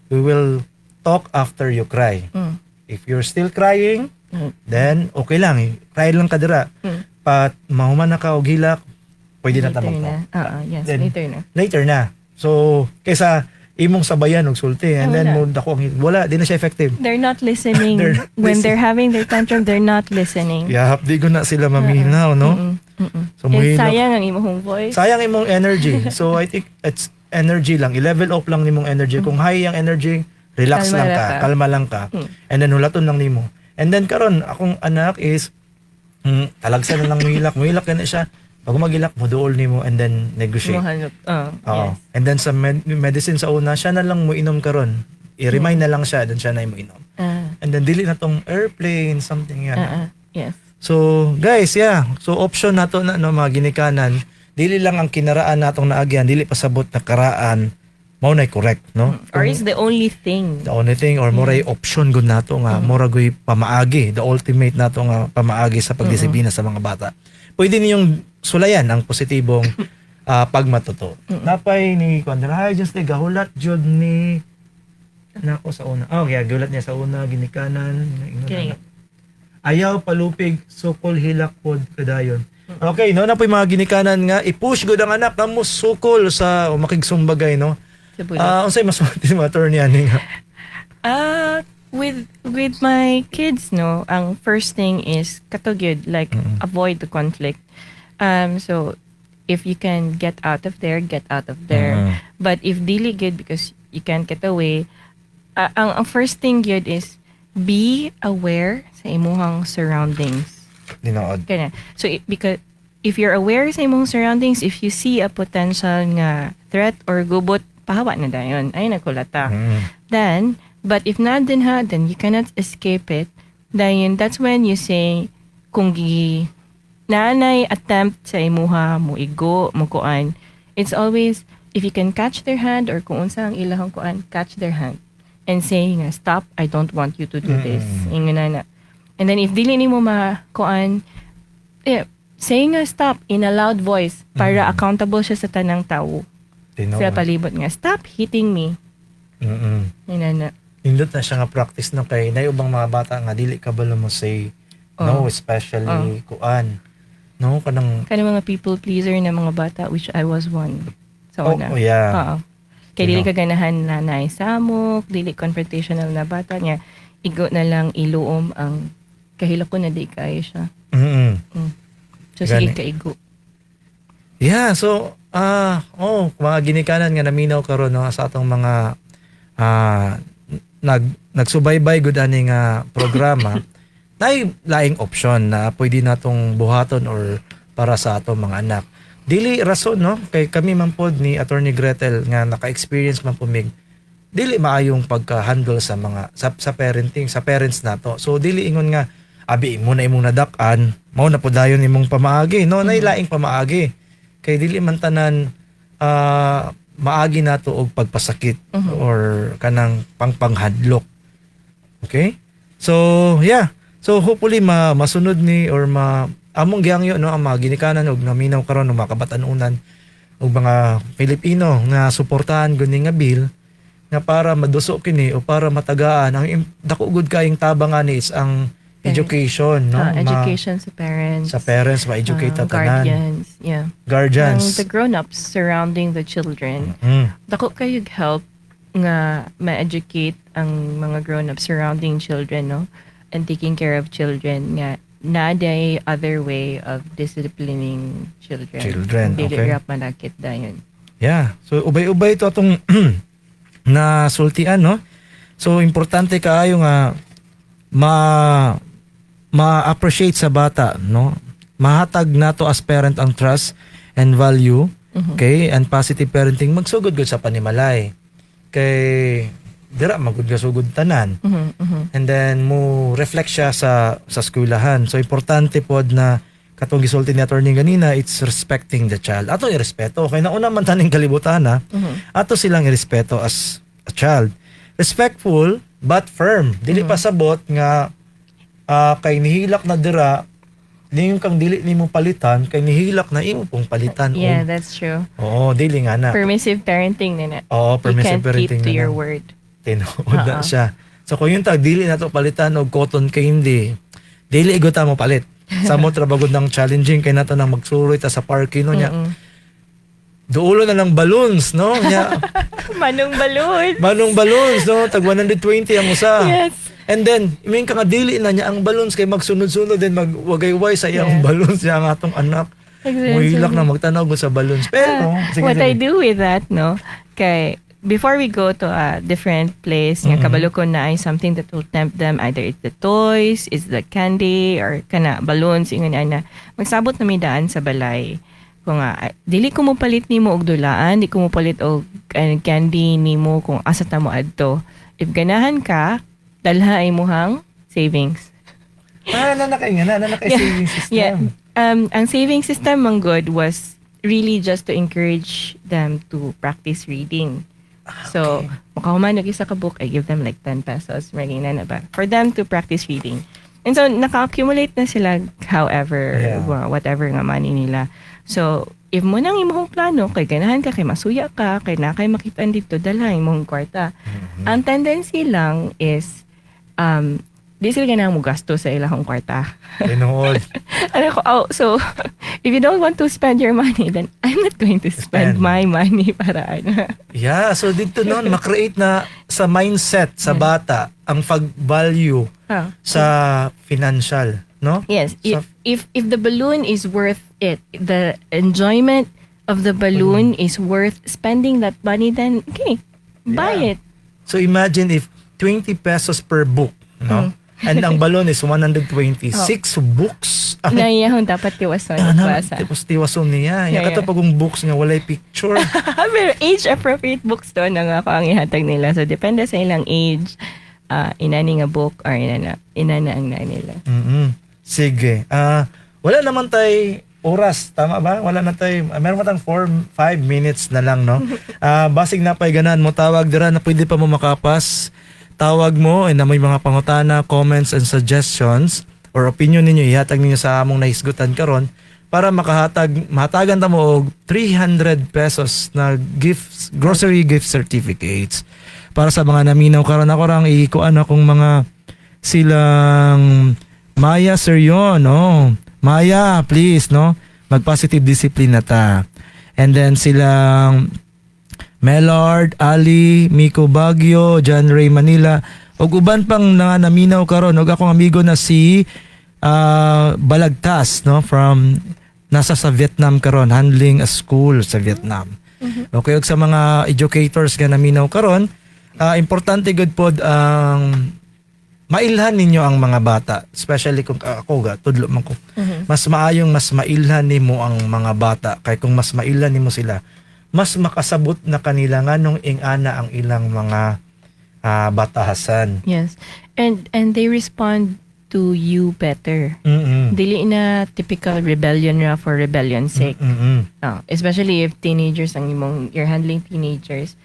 we will talk after you cry. Mm. If you're still crying, Mm. then okay lang. Cry lang ka dira. Mm. Pat mahuman na ka og hilak, pwede na ta Later mag-talk. Yes, Then, later na. Later na. So, kaysa imong sabayan og sulti, and then Wala. mo dako ang wala, di na siya effective. They're not listening. They're When listening. they're having their tantrum, they're not listening. Yeah, di ko na sila maminaw, no? Mm-mm. So, And mohilak. sayang ang imong voice. Sayang imong energy. So I think it's energy lang. I-level up lang nimong energy. Kung high ang energy, relax Kalma lang lang ka, ka. kalma lang ka. And then hulaton lang nimo. And then karon akong anak is talagsa na lang muhilak ka na siya. Pag magilak mo duol nimo and then negotiate. Mohanap. Oo. Yes. And then sa medicine sa una, siya na lang mo inom karon. I-remind na lang siya, then siya na mo inom. And then dili na tong airplane, something yan. Yes. So, guys, yeah. So, option nato na no, mga ginikanan, dili lang ang kinaraan natong naagyan, dili pasabot na karaan, mao nay correct, no? Or is the only thing. The only thing or moray option gud nato nga mura goy pamaagi, the ultimate nato nga pamaagi sa pagdisiplina sa mga bata. Pwede niyong sulayan ang positibong pagmatuto. Napay ni Kuandra, just gahulat jud ni nako sa una. Oh, yeah, gulat niya sa una ginikanan. Okay. Ayaw palupig sukol hilak pod kadayon. Okay, no na po yung mga ginikanan nga i-push gud ang anak kamo sukol sa makigsumbagay, no. Sa bulat. Unsay mas mga attorney ani nga? With my kids, no, ang first thing is katugyod, like avoid the conflict. So if you can get out of there, get out of there. But if dili good because you can't get away, ang first thing good is be aware sa imuhang surroundings. Dinood. Kana. So because if you're aware sa imong surroundings, if you see a potential nga threat or gubot, pahawa na dayon. Ay nakulata. Then, but if not then you cannot escape it. Then that's when you say kung nanay attempt sa imuha mo igo mo kuan. It's always if you can catch their hand or kung unsa ang ilahang kuan, catch their hand and say nga stop, I don't want you to do this. Ingana na. And then if dili nimo makuan, say nga stop in a loud voice para accountable siya sa tanang tao. Sa palibot nga, stop hitting me. Inana. Indot na siya nga practice no kay nay ubang mga bata nga dili kabalo mo say no, especially kuan. No kanang Mga people pleaser na mga bata, which I was one. Sa una. Oh, yeah. Oo. Kaya dili ka ganahan na naisamok, dili confrontational na bata niya. Igo na lang iluom ang kahilak ko na di kaya siya. So sige Gani. ka igo. Yeah, so mga ginikanan nga naminaw karon no sa atong mga nagsubaybay gud ani nga programa. Nay laing option na pwede natong buhaton or para sa atong mga anak. Dili rason no kay kami man pod ni Attorney Gretel nga naka-experience man pumig. Dili maayong pagka-handle sa mga sa parenting, sa parents nato. So dili ingon nga abi mo na imong nadak-an, mao na pod dayon imong pamaagi, no? Nay laing pamaagi. Kay dili man tanan maagi nato og pagpasakit or kanang pangpanghadlok. Okay? So, yeah. So hopefully masunod ni or among gihangyo no ang mga ginikanan og naminaw karon ng mga kabatanunan og mga Pilipino nga suportahan guni nga bill nga para maduso kini o para matagaan ang dako gud kaayong tabangan is ang education, no? Education sa parents. Sa parents, ma-educate at tanan. Guardians. Yeah. Guardians. The grown-ups surrounding the children. Dako kayog help nga ma-educate ang mga grown-ups surrounding children, no? And taking care of children nga na other way of disciplining children. Children, Dili okay. rap manakit dayon. Yeah. So, ubay-ubay ito atong na sultian, no? So, importante kaayo nga ma-appreciate sa bata, no? Mahatag nato as parent ang trust and value, okay? And positive parenting, magsugod gud sa panimalay. Kay dira magud ka sugod tanan. And then mo reflect siya sa skulahan. So importante pod na katong gisulti ni attorney ganina, it's respecting the child. Ato irespeto kay nauna man taning kalibutan na. Ato silang irespeto as a child. Respectful but firm. Dili pasabot nga kay nihilak na dira yung kang dili nimo palitan kay nihilak na imo pong palitan. Yeah, that's true. Oo, dili nga na. Permissive parenting na. Oo, permissive You can't parenting keep to na your na. word. Tinuod na siya. So kung yung tag dili na to palitan og cotton candy, dili igota mo palit. Sa mo trabagod ng challenging kay nato nang magsuroy ta sa parking no nya. Duulo na ng balloons, no? Nya. Manong balon. Manong balloons, no? Tag 120 ang usa. Yes. And then, iming ka nga dili na niya ang balloons kay magsunod-sunod din magwagayway sa iyang balloons niya ang atong anak. Exactly. Muhilak na magtanaw mo sa balloons. Pero, sige, What sige. I do with that, no? Kay before we go to a different place, nga kabalo ko na ay something that will tempt them. Either it's the toys, it's the candy, or kana balloons, ingon na. Magsabot na may daan sa balay. Kung dili ko mo palit nimo og dulaan, di ko mo palit og candy nimo kung asa ta mo adto. If ganahan ka, dalha ay muhang savings. Nanakay saving system. Yeah. Ang saving system mang good was really just to encourage them to practice reading. So, makahuman og isa ka book, I give them like 10 pesos, maging na ba, for them to practice reading. And so, naka-accumulate na sila however, whatever nga money nila. So, if mo nang imong plano, kay ganahan ka, kay masuya ka, kay nakay makitaan dito, dalhay imong kwarta. Ang tendency lang is, di sila ganang mo gasto sa ilahong kwarta. Tinuod. So, if you don't want to spend your money, then I'm not going to spend my money para ano. Yeah, so dito noon, makreate na sa mindset sa bata ang pag-value sa financial, no? Yes, if the balloon is worth it, the enjoyment of the balloon is worth spending that money, then okay, buy it. So imagine if 20 pesos per book, no? And ang balloon is 120. 6 books. Naiyahon dapat tiwason. Tapos tiwason niya. Yeah, Yung katapagong books nga walay picture. Pero age-appropriate books to na nga ang ihatag nila. So, depende sa ilang age, inani nga book or inana ang na nila. Sige. Wala naman tayo oras. Tama ba? Wala na tayo. Meron matang 4-5 minutes na lang, no? Basig na pa'y ganan mo. Tawag dira na pwede pa mo makapas. Tawag mo na may mga pangutana, comments, and suggestions or opinion ninyo, ihatag ninyo sa among nahisgutan karon para mahatagan ta mo og 300 pesos na gifts, grocery gift certificates para sa mga naminaw karon. Ako rang ikuan akong mga silang Maya Seryon, no? Maya, please, no? Mag-positive discipline na ta. And then silang Melard, Ali, Miko Baguio, John Ray Manila, ug uban pang naminaw karon og akong amigo na si Balagtas, no, from nasa sa Vietnam karon, handling a school sa Vietnam. Okay, ug sa mga educators nga naminaw karon, importante gud pod ang mailhan ninyo ang mga bata, especially kung ako tudlo man ko. Mas maayong mas mailhan nimo ang mga bata kay kung mas mailhan nimo sila, mas makasabot na kanila nganong ingana ang ilang mga batahasan. Yes. And they respond to you better. Dili na typical rebellion ra for rebellion's sake. Especially if teenagers you're handling teenagers.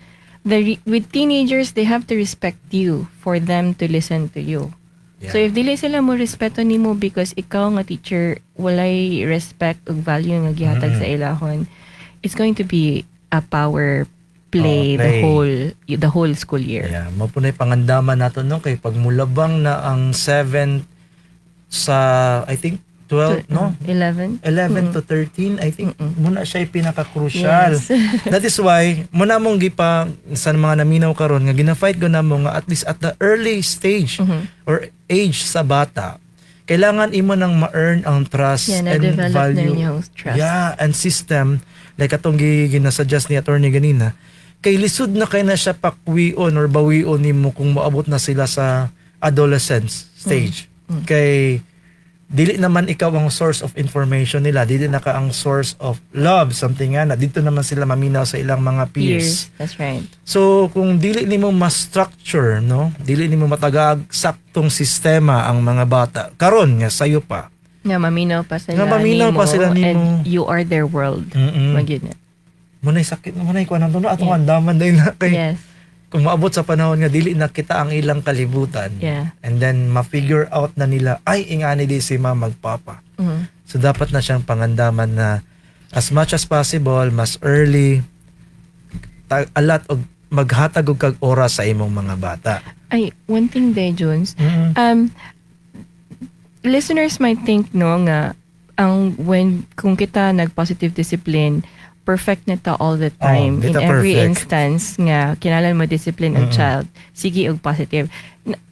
With teenagers, they have to respect you for them to listen to you. Yeah. So if dili sila mo respeto nimo because ikaw nga teacher walay respect ug value nga gihatag sa ilahon, it's going to be a power play, the whole school year. Yeah, mapunay pangandaman nato no kay pag mulabang na ang 7th sa I think 12 no 11. 11 to 13 I think muna siya pinaka-crucial. Yes. That is why muna mong gipa sa mga naminaw karon nga gina-fight ko na mo nga at least at the early stage or age sa bata kailangan imo nang ma-earn ang trust Yeah, and na-develop na value. yung trust. Yeah, and system like atong ginasuggest ni attorney ganina kay lisod na kay na siya pakwion or bawion nimo kung moabot na sila sa adolescence stage. Kay dili naman ikaw ang source of information nila, dili na ka ang source of love, something nga na dito naman sila maminaw sa ilang mga peers. That's right. So kung dili nimo ma-structure, no, dili nimo matagag saktong sistema ang mga bata karon nga sayo pa. Nga maminaw pa sila Nga maminaw pa sila nimo. and you are their world. Magyud na. Munay sakit, munay ko nang tuno atong andaman din na kay Yes. kung maabot sa panahon nga dili na kita ang ilang kalibutan. Yeah. And then ma-figure out na nila ay ingani di si mama magpapa. So dapat na siyang pangandaman na as much as possible, mas early, a lot of maghatag og kag oras sa imong mga bata. Ay, one thing there, Jones. Listeners might think no nga kung kita nag-positive discipline, perfect na ta all the time. di In ta every perfect. instance nga kinahanglan mo discipline ang child, sige og positive.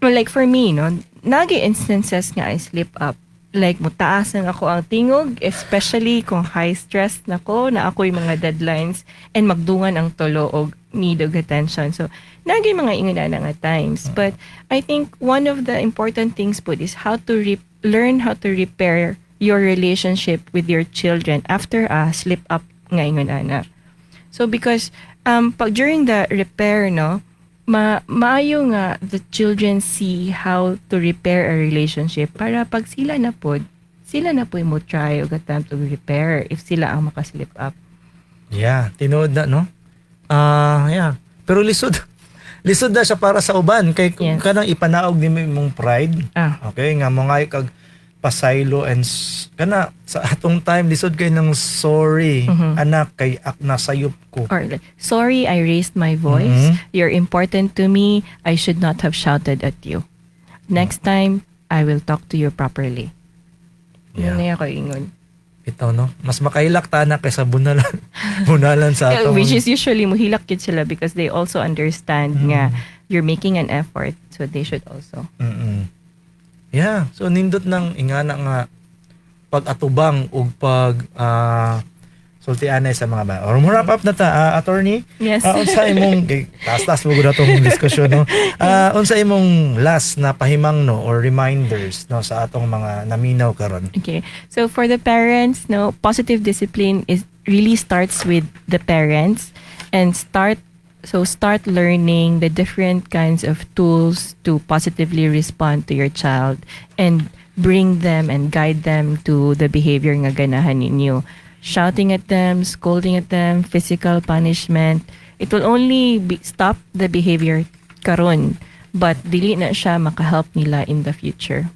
Like for me, no, nagi instances nga I slip up. Like mutaasan ako ang tingog, especially kung high stress nako na ako'y mga deadlines and magdungan ang tulo og need og attention. So nagi mga ingana nga times. But I think one of the important things po is how to learn how to repair your relationship with your children after a slip up nga ingon ana. So because pag during the repair no, maayo nga the children see how to repair a relationship para pag sila na po mo try og attempt to repair if sila ang makaslip up. Yeah, tinuod na no. Yeah. Pero lisod na siya para sa uban kay kung Yes. kanang ipanaog nimo imong pride. Okay, nga mo nga kag pasaylo and kana sa atong time lisod kay ng sorry anak kay nasayop ko. Or like, sorry, I raised my voice. You're important to me. I should not have shouted at you. Next time, I will talk to you properly. Yeah. Yun nga ako ingon. Ito no, mas makailak ta na kaysa bunalan bunalan sa atong Which is usually muhilak yun sila because they also understand nga you're making an effort. So they should also. Yeah, so nindot nang ingana nga pag-atubang ug pag sultianay sa mga bata. Or wrap up na ta, attorney. Yes. Unsa imong taas mo gud atong diskusyon no. Unsa imong last na pahimang no or reminders no sa atong mga naminaw karon. Okay. So for the parents, no, positive discipline really starts with the parents and start learning the different kinds of tools to positively respond to your child and bring them and guide them to the behavior nga ganahan ninyo. Shouting at them, scolding at them, physical punishment, it will only stop the behavior karon, but dili na siya makahelp nila in the future.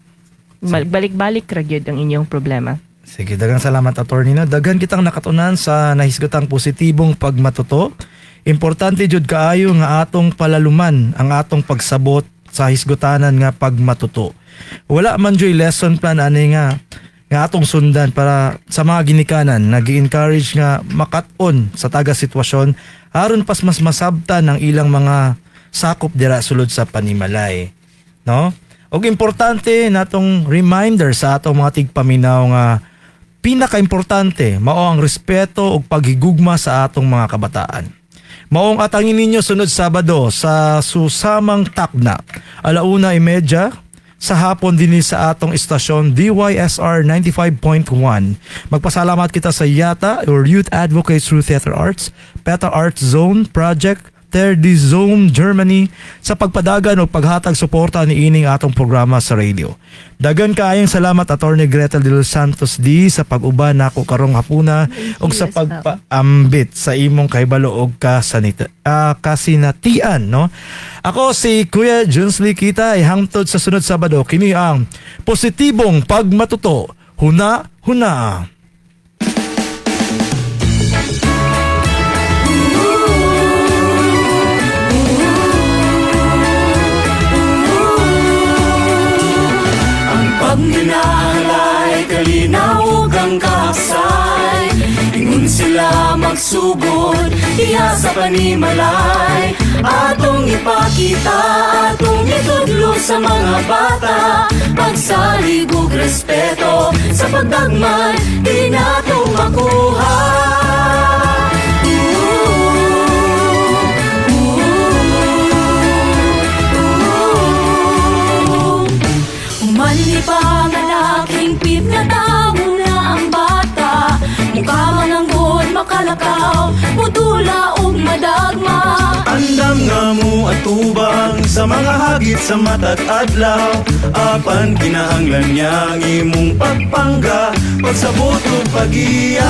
Balik-balik ra gyud ang inyong problema. Sige, daghang salamat attorney no. Daghan kitang nakatunan sa nahisgotang positibong pagmatuto. Importante jud kaayo nga atong palaluman ang atong pagsabot sa hisgotanan nga pagmatuto. Wala man joy lesson plan ani nga atong sundan para sa mga ginikanan nagi-encourage nga makat-on sa taga sitwasyon aron pas mas masabtan ang ilang mga sakop dira sulod sa panimalay. No? Og importante natong reminder sa atong mga tigpaminaw nga pinaka-importante mao ang respeto ug paghigugma sa atong mga kabataan. Maong atangin ninyo sunod Sabado sa susamang takna, 1:30 sa hapon din sa atong istasyon DYSR 95.1. Magpasalamat kita sa YATA or Youth Advocates Through Theater Arts, PETA Arts Zone Project, Terdi Zone Germany sa pagpadagan o paghatag suporta ni ining atong programa sa radio. Dagan kaayong salamat Attorney Gretel de los Santos D sa pag-uban nako karong hapuna ug sa pagpaambit sa imong kahibalo og kasinatian no. Ako si Kuya Junsley Kita ay hangtod sa sunod Sabado kini ang positibong pagmatuto. Huna. Pagminahal kalinaw ang kahaksay. Ingon sila magsugod diha sa panimalay. Atong ipakita, atong itudlo sa mga bata. Pagsalig ug respeto sa pagdagman, di nato makuha. Umali pa nga nakingpit nga tawo na ang bata. Mukha mananggod, makalakaw, putula ug madagma. Andam nga mo atubang sa mga hagit sa matag adlaw. Apan kinahanglan niya ang imong pagpangga, pagsabot ug pag-iya.